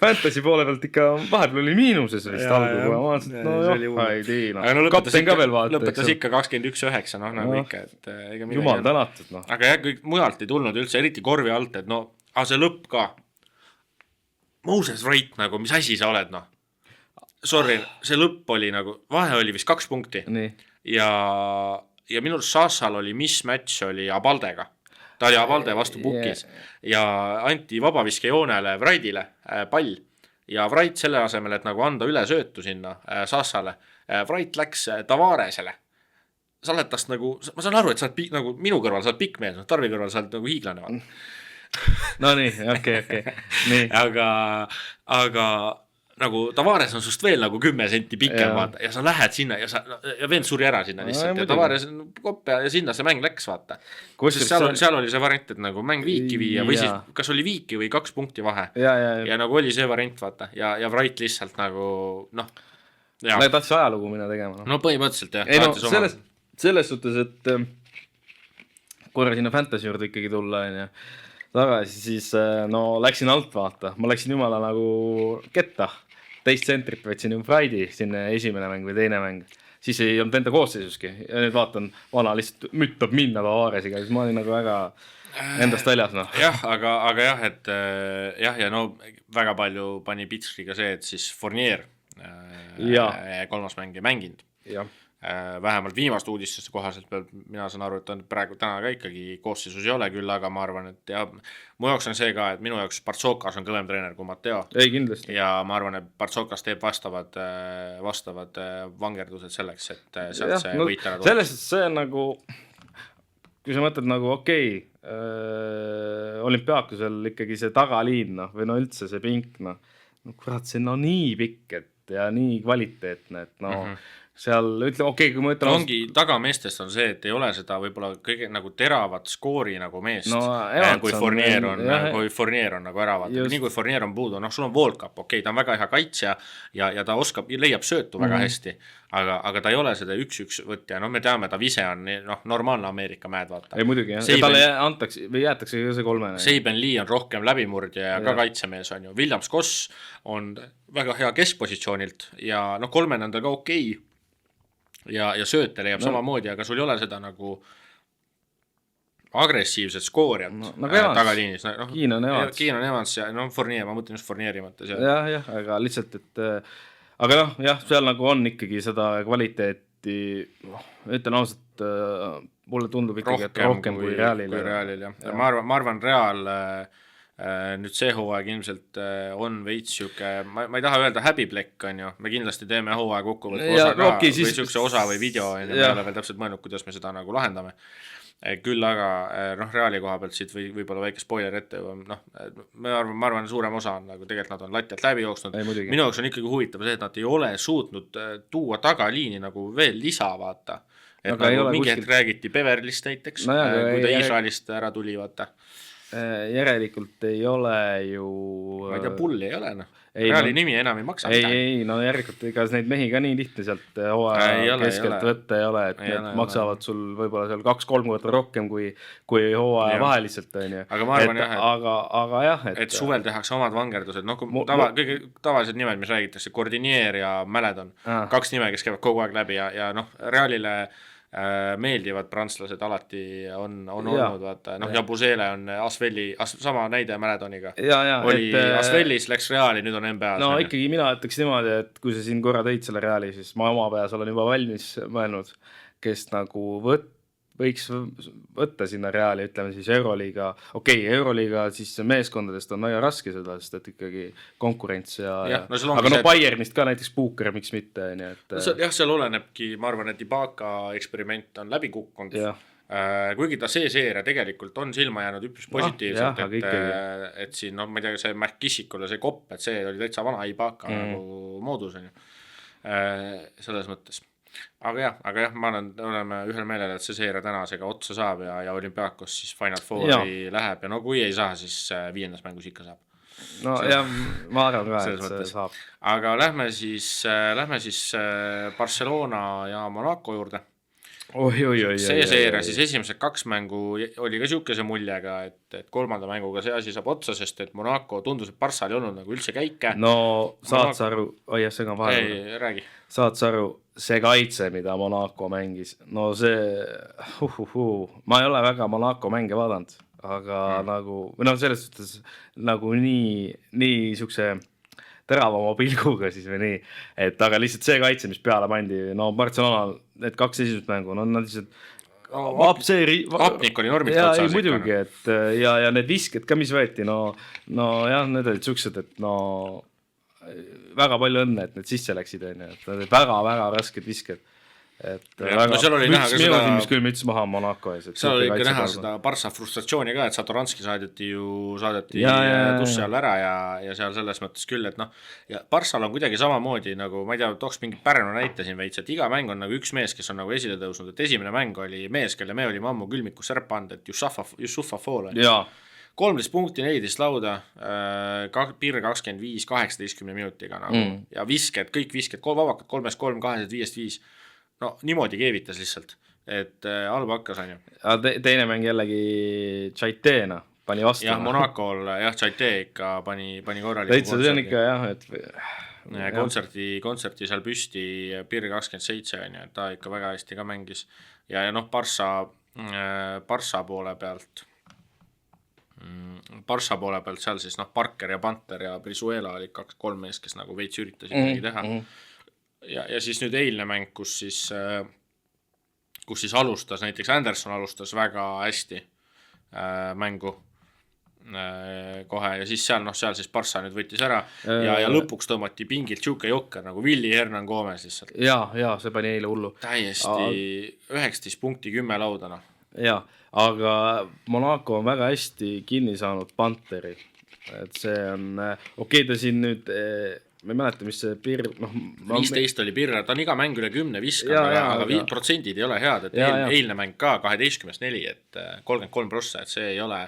Fantasy poole pealt ikka vahepeal oli miinuses vist algul. Ma vaatasin, kapten ka veel vaatas. Lõpetas ikka 21-9, nagu ikka. Jumal tänatud. Aga jah, kõik mujalt ei tulnud üldse, eriti korvi alt, et see lõpp ka. Moses Wright nagu, mis asi sa oled, Sorry, see lõpp oli nagu, vahe oli vist 2 punkti. Nii. Ja minu Šašal oli mismatch oli Abaldega. Ta oli Abalde vastu pukis. Ja anti vabaviske joonele Wrightile pall. Ja Wright selle asemel, et nagu anda üle söötu sinna Šašale, Wright läks Tavaresele. Sa oled tast nagu, ma saan aru, et sa oled nagu minu kõrval, sa oled pikk-meel, Tarvi kõrval sa oled nagu hiiglane vaata. No nii, okei. Nii. Aga nagu Tavares on sust veel nagu 10 senti pikem vaata ja sa lähed sinna ja vend suri ära sinna lihtsalt ja Tavares on kopp ja sinna see mäng läks vaata. Seal oli see variant, et nagu mäng viiki viia või siis kas oli viiki või 2 punkti vahe ja nagu oli see variant vaata ja Wright lihtsalt nagu tahtis ajalugu minna tegema. No põhimõtteliselt jah. Selles suhtes, et korra sinna Fantasy juurde ikkagi tulla tagasi, siis läksin alt vaata. Ma läksin jumala nagu ketta. Teist tsentrit võtsin ju Friday sinna esimene mäng või teine mäng. Siis ei olnud enda koosseisuski. Ja nüüd vaatan, vana lihtsalt müttab minna Tavaresiga. Siis ma olin nagu väga endast väljas. Jah, aga jah, et ja väga palju pani Pittsburghiga see, et siis Fournier 3. mängi mänginud. Vähemalt viimast uudistesse kohaselt mina saan aru, et ta praegu täna ka ikkagi koosseisus ei ole küll, aga ma arvan, et mu jaoks on see ka, et minu jaoks Partsokas on kõvem treener kui Matteo. Ei, kindlasti. Ja ma arvan, et Partsokas teeb vastavad vangerdused selleks, et sealt see võit ära tuleb. Selles see on nagu, kui sa mõtled nagu olümpiaakusel ikkagi see tagaliin või üldse see pink, kurat, see on nii pikk ja nii kvaliteetne, et seal ütle, kui ma ütlen... Ongi tagameestest on see, et ei ole seda võib-olla kõige nagu teravat skoori nagu meest, kui Fournier on nagu ära vaata. Nii kui Fournier on puudu, sul on Volkap, ta on väga hea kaitsja ja ta leiab söötu väga hästi, aga ta ei ole seda 1-1 võtja, me teame, ta vise on normaalne Ameerika mäed vaata. Ei muidugi, ja talle antakse või jäetakse see 3. Seiben Lee on rohkem läbimurdja ja ka kaitsemees on ju. Williams Koss on väga hea keskpositsioonilt ja 3. on ta ka okei. Ja sööte leiab samamoodi, aga sul ei ole seda nagu agressiivset skooriat tagaliinis. Keenan Evans ja Fournier, ma mõtlen just Fournieri mõttes. Jah, aga lihtsalt, et aga seal nagu on ikkagi seda kvaliteeti, ütlen ausalt, mulle tundub ikkagi, et rohkem kui Realil. Ma arvan, Real nüüd see hooaeg ilmselt on veits siuke, ma ei taha öelda häbiplekk on ju, me kindlasti teeme hooaeg kokkuvõtva osa ka või siukse osa või video, me ei ole veel täpselt mõelnud, kuidas me seda nagu lahendame. Küll aga Reali koha pealt siit võib-olla väike spoiler ette, ma arvan, suurem osa on nagu tegelikult nad on latjalt läbi jooksnud. Minu jaoks on ikkagi huvitav see, et nad ei ole suutnud tuua tagaliini nagu veel lisa vaata. Et nagu mingi hetk räägiti Beverlist näiteks, kui ta Iisraelist ära tuli vaata. järelikult ei ole ju ma ei tea, Pulli ei ole Reali nimi enam ei maksa ei, no järelikult ega neid mehi ka nii lihtne sealt hooaja keskelt võtta ei ole, et need maksavad sul võib-olla seal 2-3 korda rohkem kui hooaja vaheliselt on ju. Aga ma arvan aga jah, et suvel tehakse omad vangerdused, kõige tavalised nimed, mis räägitakse, Cordinier ja Mäledon, 2 nime, kes käivad kogu aeg läbi ja Realile meeldivad prantslased alati on olnud, vaata, ja Buzele on Asvelli, sama näide Mäledoniga. Oli Asvellis, läks Reali, nüüd on NBA-s. No ikkagi mina ütleks niimoodi, et kui sa siin korra tõid selle Reali, siis ma oma peas olen juba valmis mõelnud, kes nagu võiks võtta sinna Reali, ütleme siis Euroliiga, Euroliiga siis meeskondadest on väga raske seda, sest et ikkagi konkurents aga Bayernist ka näiteks Puuker, miks mitte. Seal olenebki, ma arvan, et Ibaka eksperiment on läbi kukkunud. Kuigi ta see seeria tegelikult on silma jäänud üpris positiivselt, et siin, ma ei tea, see McKissikule see kopp, et see oli täitsa vana Ibaka nagu moodus, selles mõttes. Aga jah, ma oleme ühel meelel, et see seeria tänasega otsa saab ja Olümpiakos siis Final Fouri läheb ja kui ei saa, siis 5. mängus ikka saab. No jah, ma arvan ka, et see saab. Aga lähme siis Barcelona ja Monaco juurde. See seeria siis esimesed 2 mängu oli ka siukese muljega, et 3. mänguga see asi saab otsa, sest et Monaco tundus, et Barssal ei olnud nagu üldse käike. No saad sa aru, see on vahel. Ei, räägi. Saad sa aru, see kaitse, mida Monaco mängis, no see, ma ei ole väga Monaco mänge vaadanud, aga nagu, selles suhtes nagu nii siukse teravama pilguga siis või nii, et aga lihtsalt see kaitse, mis peale pandi, no Barcelona, need 2 esimest mängu, no nad lihtsalt Apnik oli normist otsas. Muidugi, et ja need visked ka, mis võeti, no jah, need olid siuksed, et väga palju õnne, et need sisse läksid, et need olid väga-väga rasked visked. Seal oli näha ka seda, mis küll müts maha Monaco ees. Seal oli ikka näha seda Barssa frustratsiooni ka, et Satoranski saadeti tussi all ära ja seal selles mõttes küll, et ja Barssal on kuidagi samamoodi nagu, ma ei tea, tooks mingi Pärnu näite siin veits, et iga mäng on nagu üks mees, kes on nagu esile tõusnud, et esimene mäng oli mees, kelle me olime ammu külmikus särpand, et Jussufa Fool 13 punkti, 14 lauda, piir 25, 18 minutiga ja visked, kõik visked, vabakad 3-3, 2-5-5, no niimoodi keevitas lihtsalt, et halb hakkas on ju. Teine mäng jällegi Tšaiteena pani vastu. Jah, Monacol, Tšaite ikka pani korraliku kontserti. See on ikka kontserti seal püsti, piir 27 on ju, et ta ikka väga hästi ka mängis ja Barssa poole pealt seal siis Parker ja Panther ja Brizuela olid 2-3 mees, kes nagu veits üritasid midagi teha. Ja siis nüüd eilne mäng, kus siis alustas, näiteks Anderson alustas väga hästi mängu kohe ja siis seal siis Barssa nüüd võttis ära ja lõpuks tõmmati pingilt siuke jokker nagu Willi Hernan Gomez lihtsalt. Ja see pani eile hullu. Täiesti 19 punkti 10 laudana. Ja, aga Monaco on väga hästi kinni saanud Pantheri. Et see on, ta siin nüüd... Ma ei mäleta, mis see piir... 15 oli piir, ta on iga mäng üle 10 viskanud, aga protsendid ei ole head, et eilne mäng ka 12-4, et 33%, et see ei ole...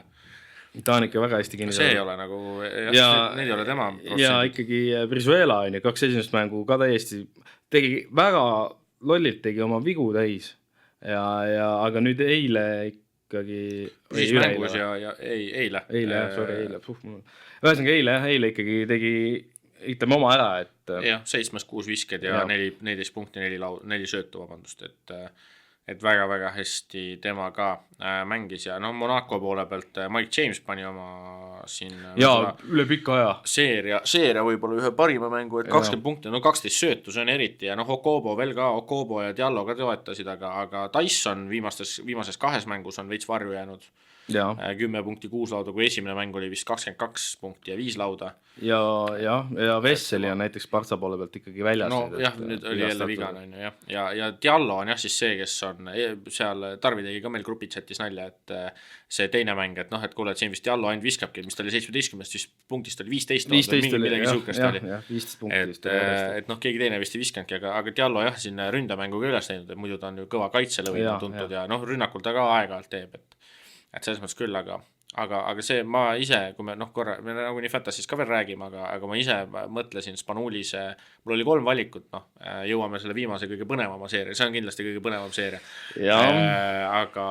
Ta on ikka väga hästi kinni. See ei ole nagu... Need ei ole tema protsendid. Ja ikkagi Brizuela on ju 2 esimest mängu ka täiesti... Tegi väga lollilt tegi oma vigu täis. Aga nüüd eile ikkagi... Siis mängus ja eile. Eile. Ühesõnaga eile ikkagi tegi... Ütleme oma ära, et... Jah, 7-6 visked ja 14 punkti, 4 söötu, vabandust, et väga-väga hästi tema ka mängis ja Monaco poole pealt Mike James pani oma siin... üle pika aja. Seeria võib-olla ühe parima mängu, et 20 punkti, 12 söötu, see on eriti ja Okobo veel ka, Okobo ja Diallo ka toetasid, aga Tyson viimases 2 mängus on veits varju jäänud. 10 punkti 6 lauda, kui esimene mäng oli vist 22 punkti ja 5 lauda. Ja Vesseli on näiteks Barssa poole pealt ikkagi väljas. Nüüd oli jälle vigane ja Diallo on siis see, kes on seal, Tarvi tegi ka meil grupitsetis nalja, et see teine mäng, et kuule, et siin vist Diallo ainult viskabki, mis ta oli 17, siis punktist oli 15 midagi suhkest oli. 15 punktist. Et keegi teine vist ei viskanudki, aga Diallo siin ründamängu ka üles teinud, et muidu ta on ju kõva kaitselõvi tuntud ja rünnakul ta ka aeg-ajalt teeb, et selles mõttes küll, aga see ma ise, kui me korra, me nagunii Fantasy'st ka veel räägime, aga ma ise mõtlesin Spanulis, mul oli 3 valikut, jõuame selle viimase kõige põnevama seeria, see on kindlasti kõige põnevam seeria. Aga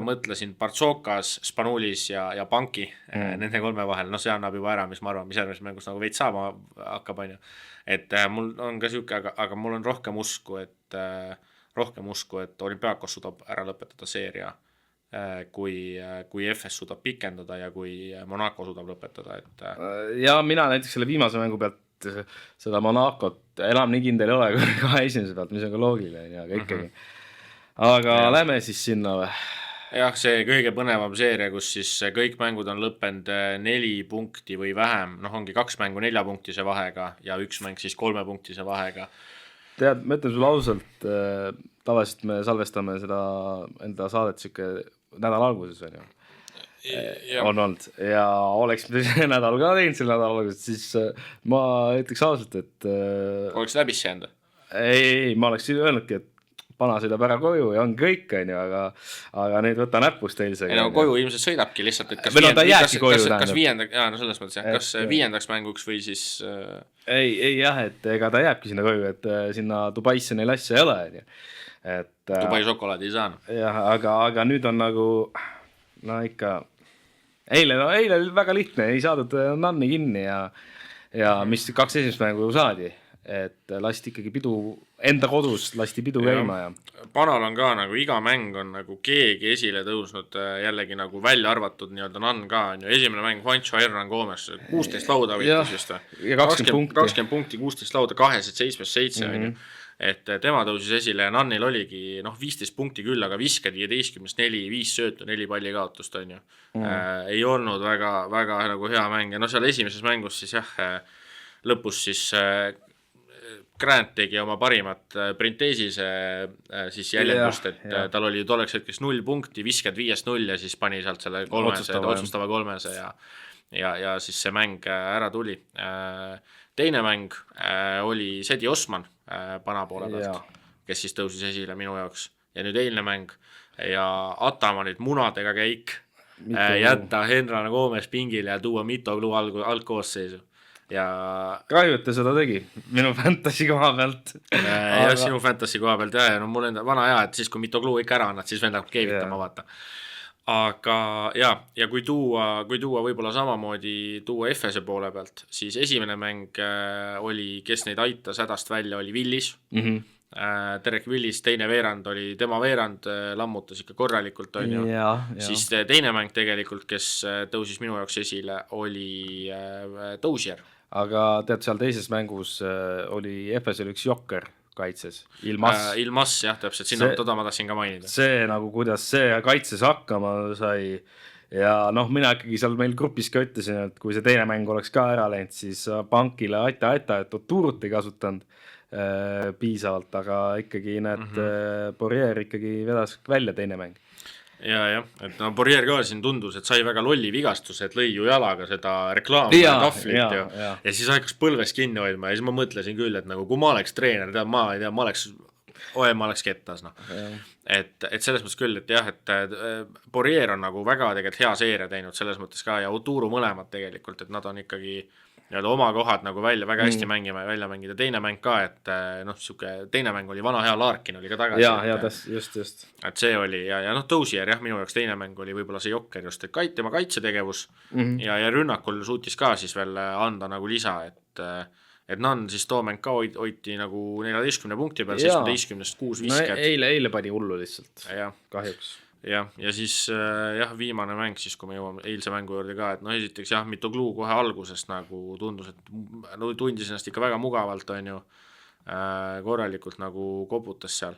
mõtlesin Partsokas, Spanulis ja Panki nende 3 vahel, see annab juba ära, mis ma arvan, mis järgmises mängus nagu veits saama hakkab, on ju. Et mul on ka siuke, aga mul on rohkem usku, et Olympiakos suudab ära lõpetada seeria, kui FS suudab pikendada ja kui Monaco suudab lõpetada, et ja mina näiteks selle viimase mängu pealt seda Monacot enam nii kindel ei ole kui 2 esimese pealt, mis on ka loogiline, aga ikkagi. Aga lähme siis sinna või? Jah, see kõige põnevam seeria, kus siis kõik mängud on lõppenud 4 punkti või vähem, ongi 2 mängu 4 punktise vahega ja 1 mäng siis 3 punktise vahega. Tead, ma ütlen sulle ausalt, tavaliselt me salvestame seda enda saadet siuke nädal alguses on ju. On olnud ja oleks see nädal ka teinud selle nädal alguses, siis ma ütleks ausalt, et oleks läbisse jäänud? Ei, ma oleks öelnudki, et pana sõidab ära koju ja on kõik, on ju, aga nüüd võta näpust eilsega. Ei, koju ilmselt sõidabki lihtsalt, et kas viiendaks mänguks või siis Ei jah, et ega ta jääbki sinna koju, et sinna Dubaisse neil asja ei ole, on ju. Dubai šokolaadi ei saanud. Jah, aga nüüd on nagu, ikka, eile oli väga lihtne, ei saadud Nanni kinni ja mis 2 esimest mängu saadi, et lasti ikkagi pidu, enda kodus lasti pidu käima ja. Panal on ka nagu iga mäng on nagu keegi esile tõusnud, jällegi nagu välja arvatud nii-öelda Nann ka, on ju, esimene mäng Juancho Hernan Gomes, 16 lauda võitis just ja 20 punkti, 16 lauda, 2-7, on ju. Et tema tõusis esile ja Nannil oligi 15 punkti küll, aga viskad 15-st 4, 5 söötu, 4 palli kaotust, on ju. Ei olnud väga, väga nagu hea mäng ja seal esimeses mängus siis jah, lõpus siis Grant tegi oma parimat Printesise siis jäljendust, et tal oli tolleks hetkeks 0 punkti, viskad 5-0 ja siis pani sealt selle otsustava 3 ja siis see mäng ära tuli. Teine mäng oli Sedi Osman Pana poole pealt, kes siis tõusis esile minu jaoks ja nüüd eilne mäng ja Atamanit munadega käik, jätta Henran Gomes pingile ja tuua Mitoglu algkoosseisu. Ja kahju, et ta seda tegi minu fantasy koha pealt. Ja sinu fantasy koha pealt ja mul enda vana hea, et siis kui Mitoglu ikka ära annad, siis vend hakkab keevitama, vaata. Aga ja kui tuua võib-olla samamoodi tuua FS poole pealt, siis esimene mäng oli, kes neid aitas hädast välja, oli Willis. Derek Willis, teine veerand oli tema veerand, lammutas ikka korralikult, on ju. Siis teine mäng tegelikult, kes tõusis minu jaoks esile, oli Dozier. Aga tead, seal teises mängus oli FS oli üks jokker kaitses, Ilmas, jah, täpselt, sinna toda ma tahtsin ka mainida. See nagu, kuidas see kaitses hakkama sai ja mina ikkagi seal meil grupis ka ütlesin, et kui see teine mäng oleks ka ära läinud, siis Pankile aita, et Turut ei kasutanud piisavalt, aga ikkagi Borrier ikkagi vedas välja teine mäng. Ja, et Borrier ka siin tundus, et sai väga lolli vigastuse, et lõi ju jalaga seda reklaami tahvlit ja siis hakkas põlves kinni hoidma ja siis ma mõtlesin küll, et nagu kui ma oleks treener, ma oleks kettas. Et selles mõttes küll, et jah, et Borrier on nagu väga tegelikult hea seeria teinud selles mõttes ka ja Uturu mõlemad tegelikult, et nad on ikkagi oma kohad nagu väga hästi välja mängida. Teine mäng ka, et teine mäng oli vana hea Larkin oli ka tagasi. Ja just. Et see oli ja Dozier jah, minu jaoks teine mäng oli võib-olla see jokker just, et tema kaitsetegevus ja rünnakul suutis ka siis veel anda nagu lisa, et Nann siis too mäng ka hoiti nagu 14 punkti peal, 17-st 6 viskad. Eile pani hullu lihtsalt, kahjuks. Ja siis viimane mäng siis, kui me jõuame eilse mängu juurde ka, et esiteks Mitoglu kohe algusest nagu tundus, et tundis ennast ikka väga mugavalt, on ju, korralikult nagu koputas seal.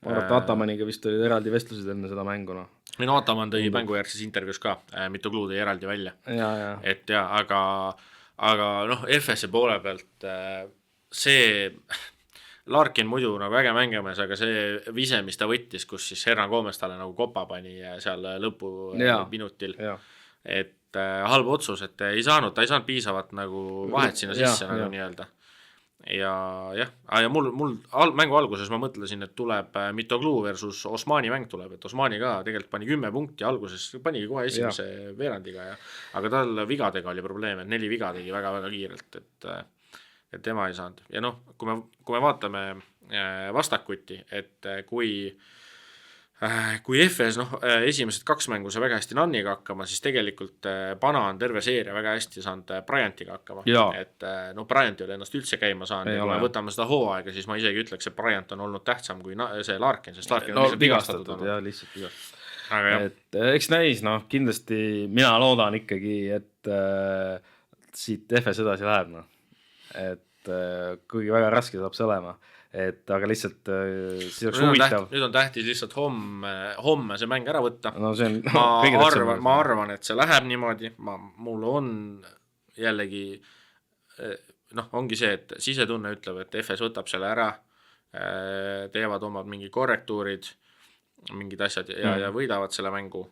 Ma arvan, et Atamaniga vist oli eraldi vestlused enne seda mänguna. Ataman tõi mängujärgses intervjuus ka, Mitoglu tõi eraldi välja. Et aga FS poole pealt see Larkin muidu nagu äge mängimees, aga see vise, mis ta võttis, kus siis Hernan Gomes talle nagu kopa pani seal lõpu minutil, et halb otsus, et ta ei saanud piisavat nagu vahet sinna sisse nagu nii-öelda. ja mul mängu alguses ma mõtlesin, et tuleb Mitoglu versus Osmani mäng tuleb, et Osmani ka tegelikult pani 10 punkti alguses, panigi kohe esimese veerandiga aga tal vigadega oli probleem, et 4 viga tegi väga-väga kiirelt, et tema ei saanud. Ja noh, kui me vaatame vastakuti, et kui FS esimesed 2 mängu sai väga hästi Nanniga hakkama, siis tegelikult Pana on terve seeria väga hästi saanud Bryantiga hakkama. Et Bryant ei ole ennast üldse käima saanud ja kui me võtame seda hooaega, siis ma isegi ütleks, et Bryant on olnud tähtsam kui see Larkin, sest Larkin on lihtsalt vigastatud. Lihtsalt vigastatud. Et eks näis, kindlasti mina loodan ikkagi, et siit FS edasi läheb. Et kuigi väga raske saab see olema. Aga lihtsalt siis oleks huvitav. Nüüd on tähtis lihtsalt homme see mäng ära võtta. No see on ma arvan, et see läheb niimoodi. Mul on jällegi, ongi see, et sisetunne ütleb, et FS võtab selle ära, teevad omad mingi korrektuurid, mingid asjad ja võidavad selle mängu.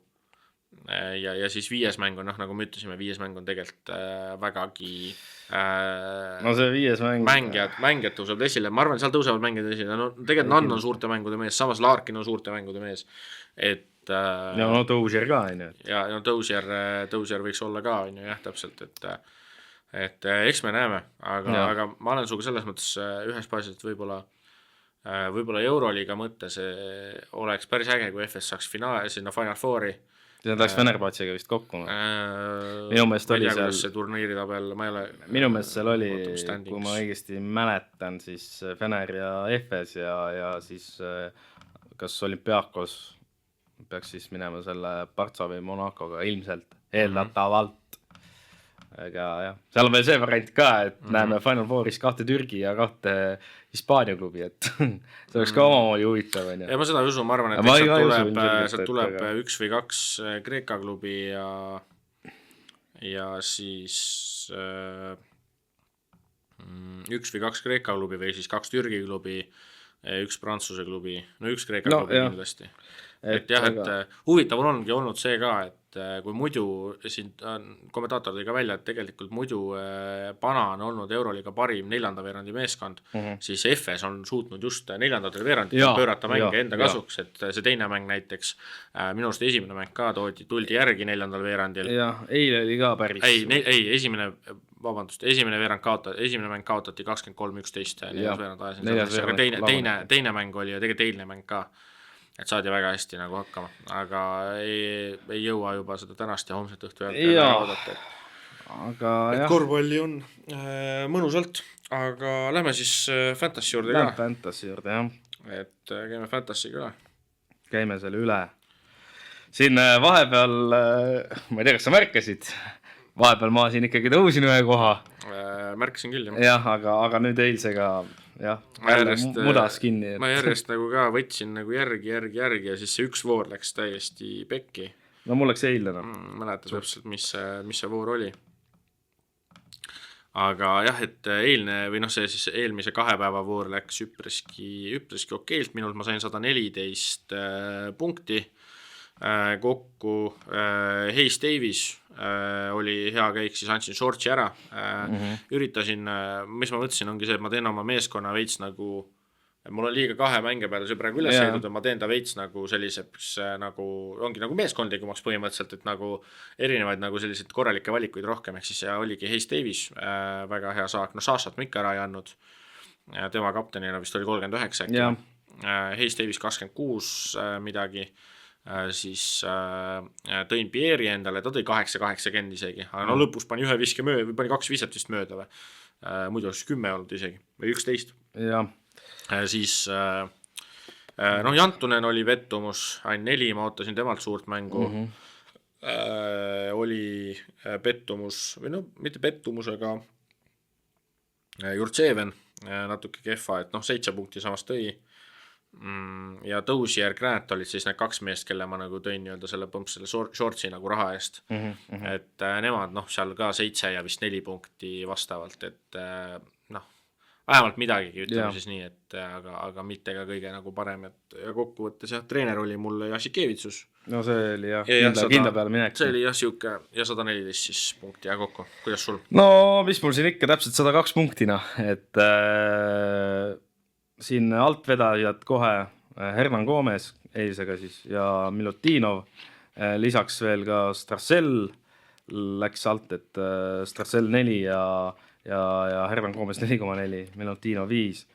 Ja siis 5. mäng on, nagu me ütlesime, 5. mäng on tegelikult vägagi see 5. mängijad tõusevad esile, ma arvan, seal tõusevad mängijad esile, tegelikult Nann on suurte mängude mees, samas Larkin on suurte mängude mees, et Dozier ka on ju. Ja Dozier võiks olla ka, on ju, jah, täpselt, et eks me näeme, aga ma olen suga selles mõttes ühes paasis, et võib-olla Euroliiga mõttes oleks päris äge, kui FS saaks sinna Final Fouri. See läks Fenerbahcega vist kokku. Minu meelest oli seal see turniiritabel, ma ei ole. Minu meelest seal oli, kui ma õigesti mäletan, siis Fener ja FS ja siis kas Olympiakos peaks siis minema selle Partsa või Monacoga ilmselt eeldatavalt. Aga jah, seal on veel see variant ka, et näeme Final Fouris 2 Türgi ja 2 Hispaania klubi, et see oleks ka omamoodi huvitav. Ja ma seda ei usu, ma arvan, et sealt tuleb 1 või 2 Kreeka klubi ja siis 1 või 2 Kreeka klubi või siis 2 Türgi klubi, 1 Prantsuse klubi, 1 Kreeka klubi kindlasti. Et jah, et huvitav ongi olnud see ka, et kui muidu siin kommentaator tõi ka välja, et tegelikult muidu Pana on olnud Euroliiga parim 4. veerandi meeskond, siis FS on suutnud just 4. veerandi pöörata mänge enda kasuks, et see teine mäng näiteks, minu arust esimene mäng ka tuldi järgi 4. veerandil. Jah, eile oli ka päris. Esimene mäng kaotati 23-11 teine mäng oli ja tegelikult eilne mäng ka. Et saadi väga hästi nagu hakkama, aga ei jõua juba seda tänast ja homset õhtu oodata. Aga et korvpalli on mõnusalt, aga lähme siis Fantasy juurde ka. Fantasy juurde, jah. Et käime Fantasy ka. Käime selle üle. Siin vahepeal, ma ei tea, kas sa märkasid, vahepeal ma siin ikkagi tõusin ühe koha. Märkasin küll, jah. Jah, aga nüüd eilsega... Jah, mudas kinni. Ma järjest nagu ka võtsin nagu järgi ja siis see 1 voor läks täiesti pekki. No mul läks eile. Mäletan täpselt, mis see voor oli. Aga jah, et eilne või see siis eelmise 2 päeva voor läks üpriski okeilt, minult ma sain 114 punkti kokku. Hayes Davis oli hea käik, siis andsin shortsi ära. Üritasin, mis ma mõtlesin, ongi see, et ma teen oma meeskonna veits nagu, mul on liiga 2 mänge peale see praegu üles jäädud ja ma teen ta veits nagu selliseks nagu, ongi nagu meeskondlikumaks põhimõtteliselt, et nagu erinevaid nagu selliseid korralikke valikuid rohkem, ehk siis oligi Hayes Davis, väga hea saak, Sashat ma ikka ära ei andnud, tema kaptenina vist oli 39 äkki, Hayes Davis 26 midagi, siis tõin Pierre'i endale, ta tõi 8-80 isegi, aga lõpus pani 1 viske mööda või pani 2 viset vist mööda või, muidu oleks 10 olnud isegi või 11. Siis Jantunen oli pettumus, ainult 4, ma ootasin temalt suurt mängu. Oli pettumus või mitte pettumus, aga Jurtseven natuke kehva, et 7 punkti samas tõi. Ja Dozier Grant olid siis need 2 meest, kelle ma nagu tõin selle shortsi nagu raha eest, et nemad seal ka 7 ja vist 4 punkti vastavalt, et vähemalt midagigi, ütleme siis nii, et aga mitte ka kõige nagu parem, et ja kokkuvõttes jah, treener oli mul Jassikevitsus. No see oli jah, kindla peale minek. See oli jah siuke ja 114 siis punkti ja kokku, kuidas sul? No mis mul siin ikka täpselt 102 punktina, et siin alt vedajad kohe Hernan Gomez eilsega siis ja Milutinov, lisaks veel ka Strassel läks alt, et Strassel 4 ja Hernan Gomez 4,4, Milutinov 5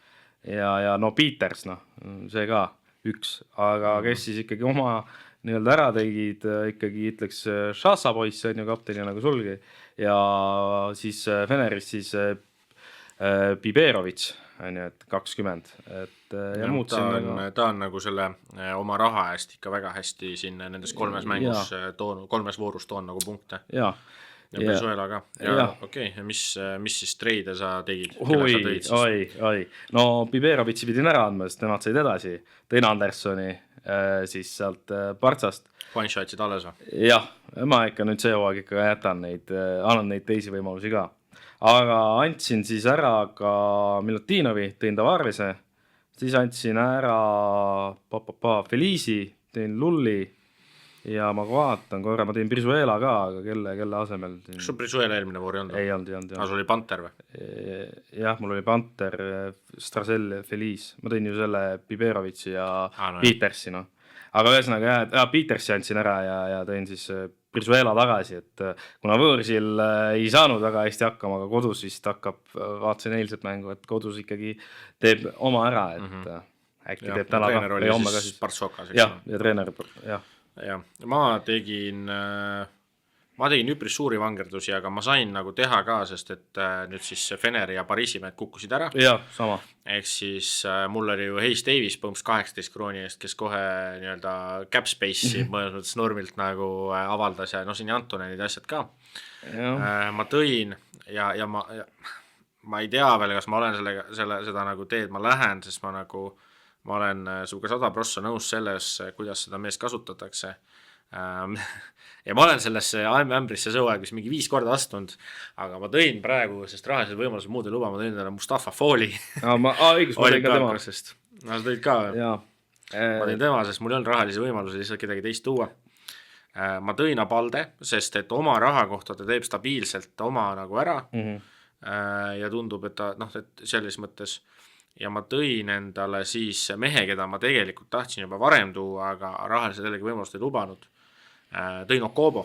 ja no Peters, noh, see ka 1, aga kes siis ikkagi oma nii-öelda ära tegid, ikkagi ütleks Šasa poiss, on ju kapteni nagu sulgi ja siis Fenerist siis Biberovic, on ju, et 20, et ja muud ta on nagu selle oma raha eest ikka väga hästi siin nendes 3 mängus toonud, 3 voorus toon nagu punkte. Ja Brizuela ka. Ja okei, ja mis siis treide sa tegid? Oi. No Biberovitsi pidin ära andma, sest nemad said edasi. Tõin Andersoni siis sealt Partsast. Vanša jätsid alles või? Jah, ma ikka nüüd see hooaeg ikka jätan neid, annan neid teisi võimalusi ka. Aga andsin siis ära ka Milutinovi, tõin Tavarese, siis andsin ära Feliisi, tõin Lulli ja ma vaatan korra, ma tõin Brizuela ka, aga kelle asemel. Kas sul Brizuela eelmine voor ei olnud? Ei olnud. Aga sul oli Panter või? Jah, mul oli Panter, Strassel, Feliis. Ma tõin ju selle Biberovitsi ja Petersi, noh. Aga ühesõnaga, Petersi andsin ära ja tõin siis Brizuela tagasi, et kuna võõrsil ei saanud väga hästi hakkama, aga kodus vist hakkab, vaatasin eilset mängu, et kodus ikkagi teeb oma ära, et äkki teeb täna ka. Treener oli siis Partsokas. Ja treener, jah. Ja ma tegin üpris suuri vangerdusi, aga ma sain nagu teha ka, sest et nüüd siis Feneri ja Pariisi mehed kukkusid ära. Ja, sama. Ehk siis mul oli ju Hayes Davis põmps 18 krooni eest, kes kohe nii-öelda cap space'i mõnes normilt nagu avaldas ja no siin Antonenid asjad ka. Ma tõin ja ma ei tea veel, kas ma olen seda nagu teed, ma lähen, sest ma olen suuga 100% nõus selles, kuidas seda meest kasutatakse. Ja ma olen sellesse ämbrisse sõuaeg, mis mingi 5 korda astunud, aga ma tõin praegu, sest rahalised võimalused muud ei luba, ma tõin talle Mustafa Foli. Õigus, ma tõin ka tema. Sa tõid ka? Ma tõin tema, sest mul ei olnud rahalisi võimalusi lihtsalt kedagi teist tuua. Ma tõin Abalde, sest et oma raha kohta ta teeb stabiilselt oma nagu ära ja tundub, et ta et selles mõttes ja ma tõin endale siis mehe, keda ma tegelikult tahtsin juba varem tuua, aga rahalised jällegi võimalust ei lubanud. Tõin Okobo,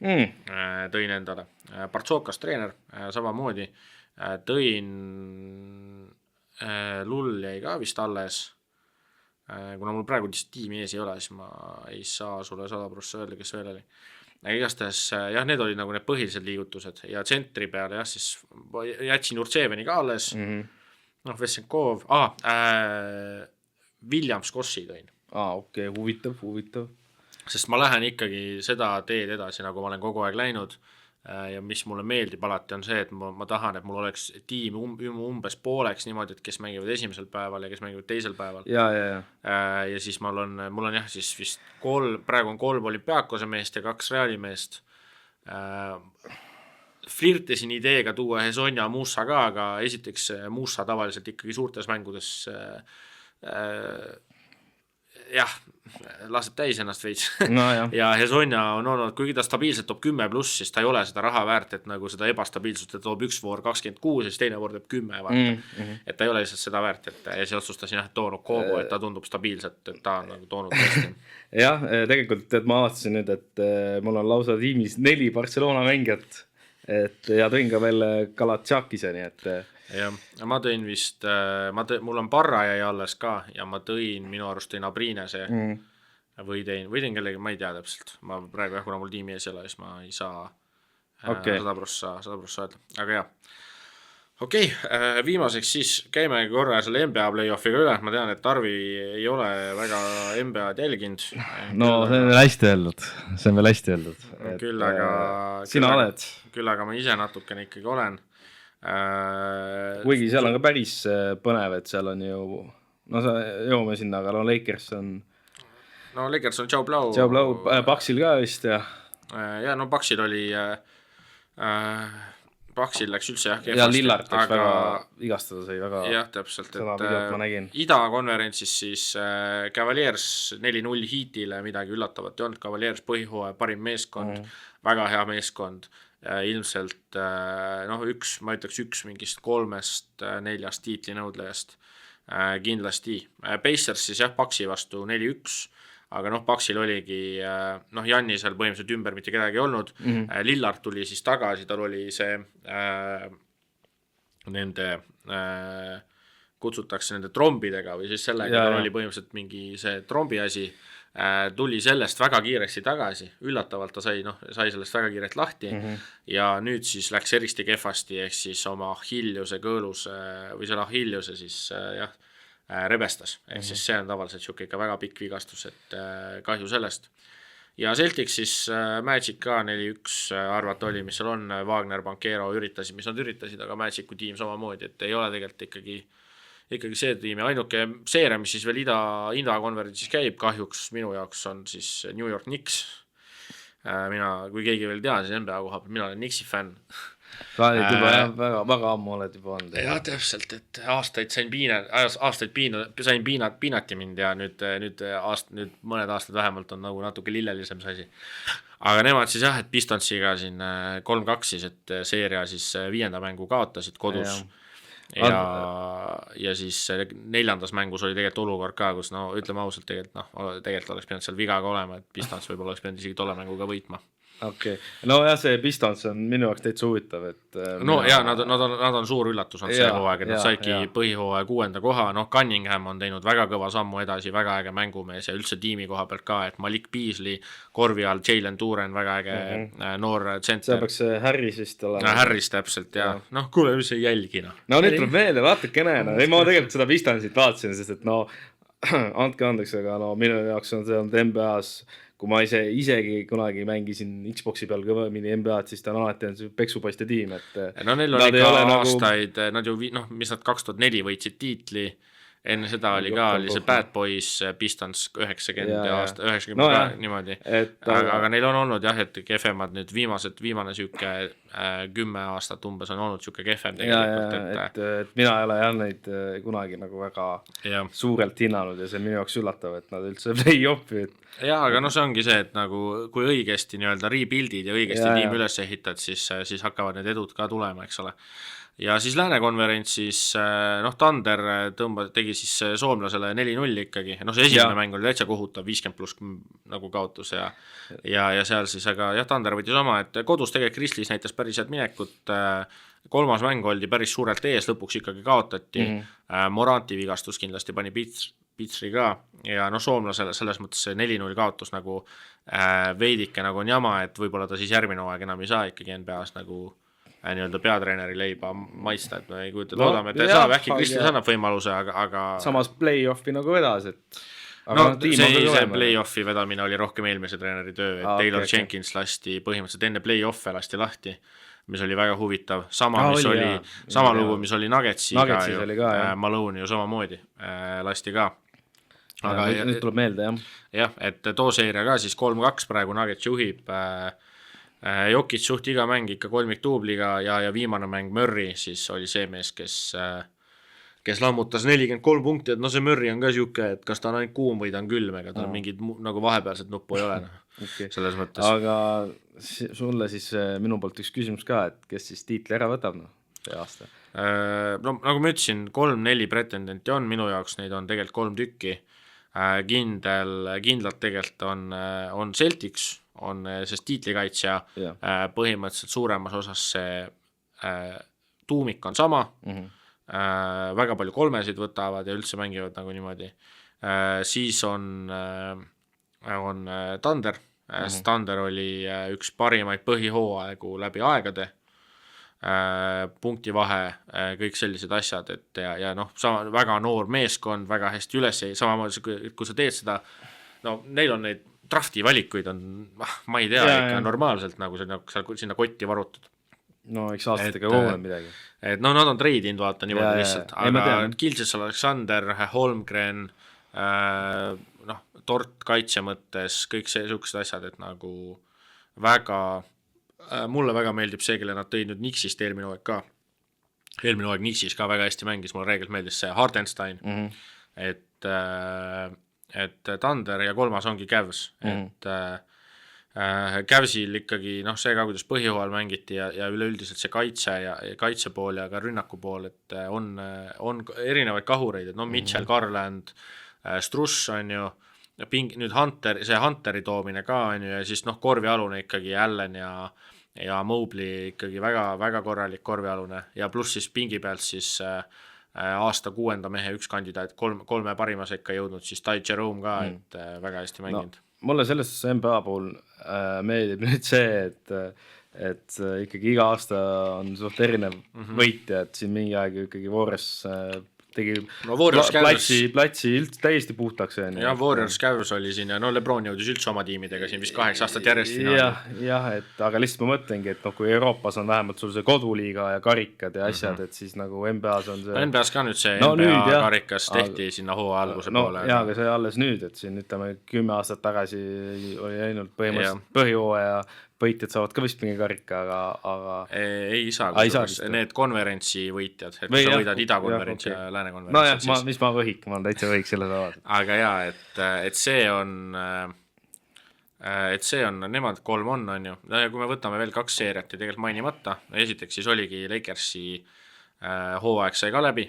tõin endale Partsokas treener, samamoodi tõin Lull jäi ka vist alles, kuna mul praegu tiimi ees ei ole, siis ma ei saa sulle 100% öelda, kes veel oli. Igastahes, jah, need olid nagu need põhilised liigutused ja tsentri peale, jah, siis jätsin Urtseveni ka alles, Vesenkov, Williams Kossi tõin. Okei, huvitav. Sest ma lähen ikkagi seda teed edasi, nagu ma olen kogu aeg läinud ja mis mulle meeldib alati on see, et ma tahan, et mul oleks tiim umbes pooleks niimoodi, et kes mängivad esimesel päeval ja kes mängivad teisel päeval. Ja siis mul on jah, siis vist praegu on 3 Olümpiakose meest ja 2 Reali meest. Flirtesin ideega tuua Hesonja Musa ka, aga esiteks Musa tavaliselt ikkagi suurtes mängudes jah, laseb täis ennast veits ja Hesonja on olnud, kuigi ta stabiilselt toob 10+, siis ta ei ole seda raha väärt, et nagu seda ebastabiilsust, et toob 1 voor 26 ja siis teine voor teeb 10, et ta ei ole lihtsalt seda väärt, et ja siis otsustasin jah, et toon Okobo, et ta tundub stabiilselt, et ta on nagu toonud tõesti. Jah, tegelikult, et ma vaatasin nüüd, et mul on lausa tiimis 4 Barcelona mängijat, ja tõin ka veel Galatšakiseni, et ja ma tõin vist, mul on Barra jäi alles ka ja ma tõin, minu arust tõin Abrinese või tõin kellegi, ma ei tea täpselt, ma praegu kuna mul tiimi ees ei ole, siis ma ei saa 100% öelda, aga jah. Okei, viimaseks siis käime korra selle NBA playoffiga üle, ma tean, et Tarvi ei ole väga NBA-d jälginud. No see on veel hästi öeldud. Küll aga sina oled. Küll aga ma ise natukene ikkagi olen. Kuigi seal on ka päris põnev, et seal on ju, no jõuame sinna, aga Lakers on Joe Blau, Paksil ka vist ja Paksil oli Paksil läks üldse jah kehvasti. Ja Lillard läks väga igastada, sai väga jah, täpselt, sõnapidevat ma nägin. Ida-konverentsis siis Cavaliers 4-0 Heatile, midagi üllatavat ei olnud, Cavaliers põhihooaja parim meeskond, väga hea meeskond, ilmselt ma ütleks üks mingist 3-4 tiitlinõudlejast kindlasti. Pacers siis jah, Paksi vastu 4-1, aga Paksil oligi, Janni seal põhimõtteliselt ümber mitte kedagi olnud, Lillard tuli siis tagasi, tal oli see nende, kutsutakse nende trombidega või siis sellega, tal oli põhimõtteliselt mingi see trombi asi, tuli sellest väga kiiresti tagasi, üllatavalt ta sai sellest väga kiirelt lahti ja nüüd siis läks eristi kehvasti, ehk siis oma Achilleuse kõõluse või selle Achilleuse siis jah, rebestas, ehk siis see on tavaliselt siuke ikka väga pikk vigastus, et kahju sellest. Ja Celtics siis Magic ka 4-1 arvata oli, mis seal on, Wagner, Banchero üritasid, mis nad üritasid, aga Magicu tiim samamoodi, et ei ole tegelikult ikkagi see tiim ja ainuke seeria, mis siis veel Ida-konverentsis käib, kahjuks minu jaoks on siis New York Knicks. Mina, kui keegi veel tean, siis NBA koha peal, mina olen Knicksi fänn. Väga ammu oled juba olnud. Jah, täpselt, et aastaid sain piinati mind ja nüüd mõned aastad vähemalt on nagu natuke lillelisem see asi. Aga nemad siis jah, et Pistonsiga siin 3-2 siis, et seeria siis 5. mängu kaotasid kodus ja siis 4. mängus oli tegelikult olukord ka, kus ütleme ausalt, tegelikult oleks pidanud seal viga ka olema, et Pistons võib-olla oleks pidanud isegi tolle mänguga võitma. Okay. No jah, see Pistons on minu jaoks täitsa huvitav, et nad on suur üllatus on see hooaeg, et nad saidki põhihooaja 6. koha, Cunningham on teinud väga kõva sammu edasi, väga äge mängumees ja üldse tiimi koha pealt ka, et Malik Beasley, korvi all Jalen Duren, väga äge noor tsenter. See peaks Harris vist olema. Harris täpselt ja kuule, mis ei jälgi. Nüüd tuleb meelde, vaatakene, ma tegelikult seda Pistonsit vaatasin, sest et andke andeks, aga minu jaoks on see olnud NBA-s, kui ma isegi kunagi mängisin Xboxi peal kõvemini NBA-d, siis ta on alati on see peksupaiste tiim, et neil on ikka aastaid, nad ju, mis nad 2004 võitsid tiitli, enne seda oli ka see Bad Boys Pistons 90 niimoodi, aga neil on olnud jah, et kehvemad nüüd viimane siuke 10 aastat umbes on olnud siuke kehvem tegelikult. Et mina ei ole jah neid kunagi nagu väga suurelt hinnanud ja see on minu jaoks üllatav, et nad üldse play-offi. Jaa, aga see ongi see, et nagu kui õigesti nii-öelda rebuildid ja õigesti tiim üles ehitad, siis hakkavad need edud ka tulema, eks ole. Ja siis Lääne-konverentsis Thunder tegi siis soomlasele 4-0 ikkagi, see esimene mäng oli täitsa kohutav, 50+ nagu kaotus ja seal siis, aga jah, Thunder võttis oma, et kodus tegelikult Grizzlies näitas päris head minekut, 3. mäng oldi päris suurelt ees, lõpuks ikkagi kaotati, Moranti vigastus kindlasti pani Pitsri ka ja soomlasele selles mõttes see 4-0 kaotus nagu veidike nagu on jama, et võib-olla ta siis järgmine hooaeg enam ei saa ikkagi NBA-s nagu nii-öelda peatreeneri leiba maista, et me ei kujuta, loodame, et saab äkki Kristis annab võimaluse, aga samas play-offi nagu vedas, et see play-offi vedamine oli rohkem eelmise treeneri töö, et Taylor Jenkins lasti põhimõtteliselt enne play-offe lasti lahti, mis oli väga huvitav, sama lugu, mis oli Nuggetsiga Malone ju samamoodi lasti ka. Aga nüüd tuleb meelde, jah, et too seeria ka siis 3-2 praegu Nuggets juhib, Jokic suht iga mäng ikka kolmiktuubliga ja viimane mäng Murray siis oli see mees, kes lammutas 43 punkti, et see Murray on ka siuke, et kas ta on ainult kuum või ta on külm, ega tal mingid nagu vahepealset nuppu ei ole selles mõttes. Aga sulle siis minu poolt üks küsimus ka, et kes siis tiitli ära võtab see aasta? Nagu ma ütlesin, 3-4 pretendenti on minu jaoks, neid on tegelikult 3 tükki. Kindlalt tegelikult on Celtics, on sest tiitlikaitsja põhimõtteliselt suuremas osas see tuumik on sama, väga palju kolmesid võtavad ja üldse mängivad nagu niimoodi. Siis on Thunder, Thunder oli üks parimaid põhihooaegu läbi aegade, punktivahe, kõik sellised asjad, et ja väga noor meeskond, väga hästi üles, samamoodi kui sa teed seda, neil on neid drafti valikuid on, ma ei tea, ikka normaalselt nagu sinna kotti varutud. Eks aastatega kogunud midagi. Et nad on treidinud, vaata niimoodi lihtsalt, aga Gilgeous Alexander, Holmgren, Tort kaitse mõttes, kõik sellised asjad, et nagu väga mulle väga meeldib see, kelle nad tõid nüüd Knicksist eelmine hooaeg ka. Eelmine hooaeg Knicksis ka väga hästi mängis, mulle reegelt meeldis see Hartenstein, et Thunder ja kolmas ongi Cavs, et Cavsil ikkagi see ka, kuidas põhihooajal mängiti ja üleüldiselt see kaitse pool ja ka rünnaku pool, et on erinevaid kahureid, et Mitchell, Garland, Struss on ju, nüüd see Hunteri toomine ka on ju, ja siis korvialune ikkagi Allen ja Mobley ikkagi väga, väga korralik korvialune ja pluss siis pingi pealt siis aasta 6. mehe üks kandidaat, kolme parima sekka jõudnud, siis Ty Jerome ka, et väga hästi mänginud. Mulle selles NBA puhul meeldib nüüd see, et ikkagi iga aasta on suht erinev võitja, et siin mingi aeg ikkagi Warriors tegi platsi üldse täiesti puhtaks. Ja Warriors Cavs oli siin ja LeBron jõudis üldse oma tiimidega siin vist 8 aastat järjest finaali. Jah, aga lihtsalt ma mõtlengi, et kui Euroopas on vähemalt sul see koduliiga ja karikad ja asjad, et siis nagu NBA-s on see... NBA-s ka nüüd see NBA karikas tehti sinna hooa alguse poole. Jaa, aga see alles nüüd, et siin ütleme 10 aastat tagasi oli ainult põhimõtteliselt põhjooaja võitjad saavad ka vist mingi karika, aga... Ei saa, need konverentsi võitjad, et sa võidad idakonverentsi ja läänekonverentsi. No jah, mis ma võhik, ma täitsa võhik selle tavale. Aga jaa, et see on, nemad 3 on ju, ja kui me võtame veel 2 seeriat ja tegelikult mainimata, esiteks siis oligi Lakersi hooaeg sai ka läbi,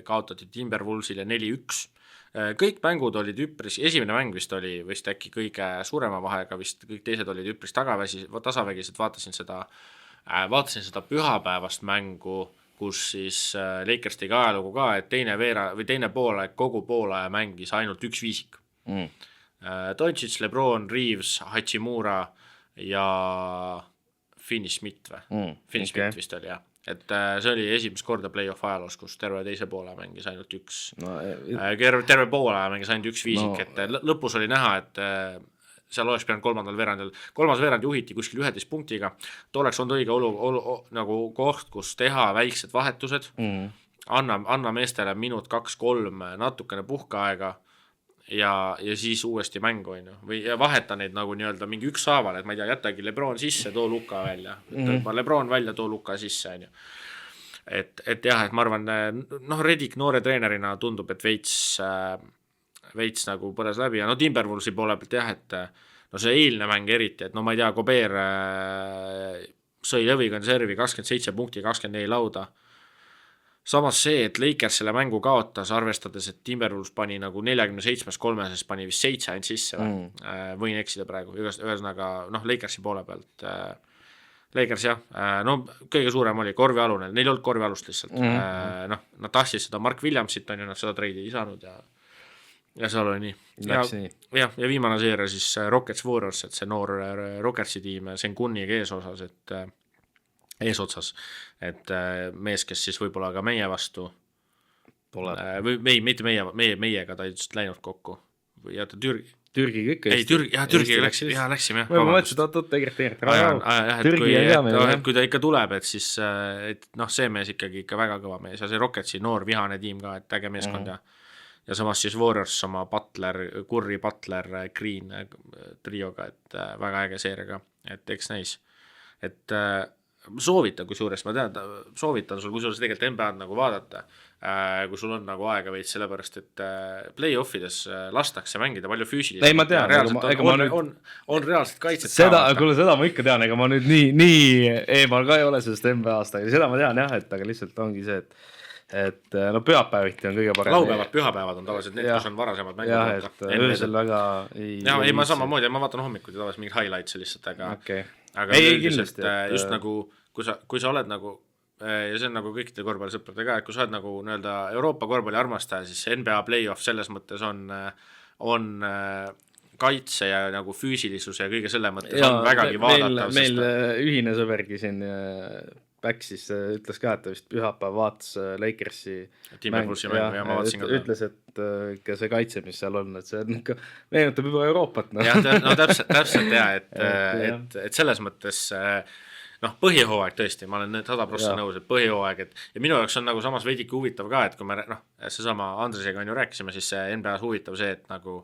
kaotati Timberwolvesile 4-1, kõik mängud olid üpris, esimene mäng vist oli vist äkki kõige suurema vahega, vist kõik teised olid üpris tasavägised, vaatasin seda pühapäevast mängu, kus siis Lakers tegi ajalugu ka, et teine poolaeg, kogu poolaja mängis ainult üks viisik. Doncic, LeBron, Reeves, Hachimura ja Finney-Smith Finney-Smith vist oli, jah. Et see oli esimest korda play-off ajaloos, kus terve teise poole mängis ainult üks, terve poole mängis ainult üks viisik, et lõpus oli näha, et seal oleks pidanud kolmas veerand juhiti kuskil 11 punktiga, too oleks olnud õige nagu koht, kus teha väiksed vahetused, anna meestele minut 2-3 natukene puhkeaega ja siis uuesti mängu on ju, või vaheta neid nagu nii-öelda mingi ükshaaval, et ma ei tea, jätagi LeBron sisse, too Luka välja, LeBron välja, too Luka sisse on ju. Et jah, et ma arvan, Redick noore treenerina tundub, et veits nagu põles läbi ja Timberwolvesi poole pealt jah, et see eilne mäng eriti, et ma ei tea, Gobert sõi lõviga servi 27 punkti, 24 lauda. Samas see, et Lakers selle mängu kaotas, arvestades, et Timberwolves pani nagu 47-3 pani vist 7 ainult sisse, võin eksida praegu, ühesõnaga Lakersi poole pealt. Lakers jah, kõige suurem oli korvialune, neil ei olnud korvialust lihtsalt, nad tahtsid seda Mark Williamsit, on ju, nad seda treidi ei saanud ja seal oli nii. Ja viimane seeria siis Rockets Warriors, et see noor Rocketsi tiim Sengunniga eesotsas, et mees, kes siis võib-olla ka meie vastu või mitte meiega, ta just läinud kokku ja ta Türgiga ikka. Türgiga läksime. Ma mõtlesin, et kui ta ikka tuleb, et siis see mees ikkagi ikka väga kõva mees ja see Rocketsi noor vihane tiim ka, et äge meeskond ja samas siis Warriors oma Curry, Butler, Green trioga, et väga äge seeriaga, et eks näis, et soovitan kusjuures, ma tean, soovitan sul kusjuures tegelikult NBA-d nagu vaadata, kui sul on nagu aega veits, sellepärast, et play-offides lastakse mängida palju füüsiliselt. Ei, ma tean, on reaalselt kaitset seda ma ikka tean, ega ma nüüd nii eemal ka ei ole sellest NBA-ast, aga seda ma tean jah, et aga lihtsalt ongi see, et pühapäeviti on kõige parem. Laupäevad, pühapäevad on tavaliselt need, kus on varasemad mängud. Jah, et öösel väga ei ma samamoodi, ma vaatan hommikuti tavaliselt mingid highlights lihtsalt, aga kindlasti, just nagu, kui sa oled nagu, ja see on nagu kõikide korvpallisõprade ka, et kui sa oled nagu nii-öelda Euroopa korvpalli armastaja, siis NBA play-off selles mõttes on kaitse ja nagu füüsilisus ja kõige selle mõttes on vägagi vaadatav. Meil ühine sõbergi siin Backsis ütles ka, et ta vist pühapäev vaatas Lakersi mängu ja ma vaatasin ka. Ütles, et ikka see kaitse, mis seal on, et see meenutab juba Euroopat. Täpselt ja, et selles mõttes põhihooaeg tõesti, ma olen 100% nõus, et põhihooaeg, ja minu jaoks on nagu samas veidike huvitav ka, et kui me seesama Andresega on ju rääkisime, siis see NBA-s huvitav see, et nagu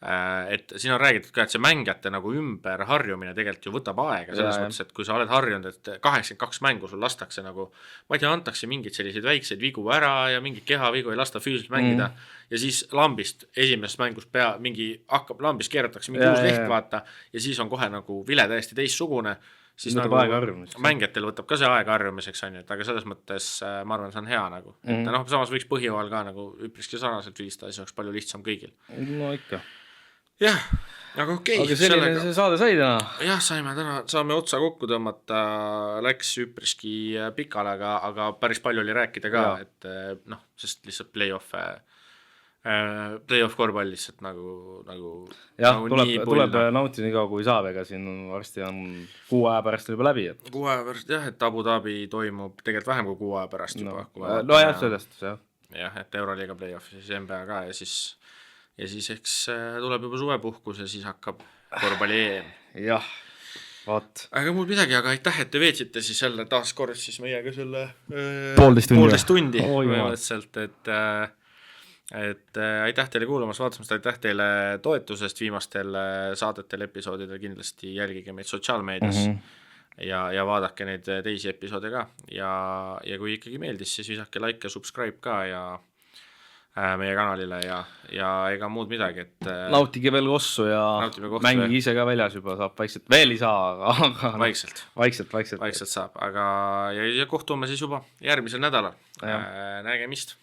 et siin on räägitud ka, et see mängijate nagu ümber harjumine tegelikult ju võtab aega selles mõttes, et kui sa oled harjunud, et 82 mängu sul lastakse nagu, ma ei tea, antakse mingeid selliseid väikseid vigu ära ja mingid kehavigu ei lasta füüsiliselt mängida ja siis lambist esimeses mängus hakkab lambist keeratakse mingi uus leht vaata ja siis on kohe nagu vile täiesti teistsugune, siis võtab nagu mängijatel võtab ka see aega harjumiseks, on ju, et aga selles mõttes ma arvan, see on hea nagu, et noh, samas võiks põhjooajal ka nagu üpriski sarnaselt vilistada, siis oleks palju lihtsam kõigil. No ikka. Jah, aga okei. Aga selline see saade sai täna? Jah, saame otsa kokku tõmmata, läks üpriski pikale, aga päris palju oli rääkida ka, et noh, sest lihtsalt playoff korvpall lihtsalt nagu jah, tuleb nautida nii kaua kui saab, ega siin varsti on 6 aja pärast juba läbi. 6 aja pärast jah, et Abu Dhabi toimub tegelikult vähem kui 6 aja pärast juba. No jah, sellest jah. Jah, et Euroliiga playoff, siis NBA ka ja siis eks tuleb juba suvepuhkus ja siis hakkab korvpalli EM. Jah, vaat. Aga mul midagi, aga aitäh, et te veetsite siis jälle taas kord siis meiega selle 1,5 tundi. Põhimõtteliselt, et aitäh teile kuulamast, vaatamast, aitäh teile toetusest viimastel saadetel, episoodidel, kindlasti jälgige meid sotsiaalmeedias ja vaadake neid teisi episoode ka ja kui ikkagi meeldis, siis visake like ja subscribe ka ja meie kanalile ja ega muud midagi, et nautige veel kossu ja mängige ise ka väljas juba, saab vaikselt, veel ei saa, aga vaikselt saab, aga ja kohtume siis juba järgmisel nädalal. Nägemist.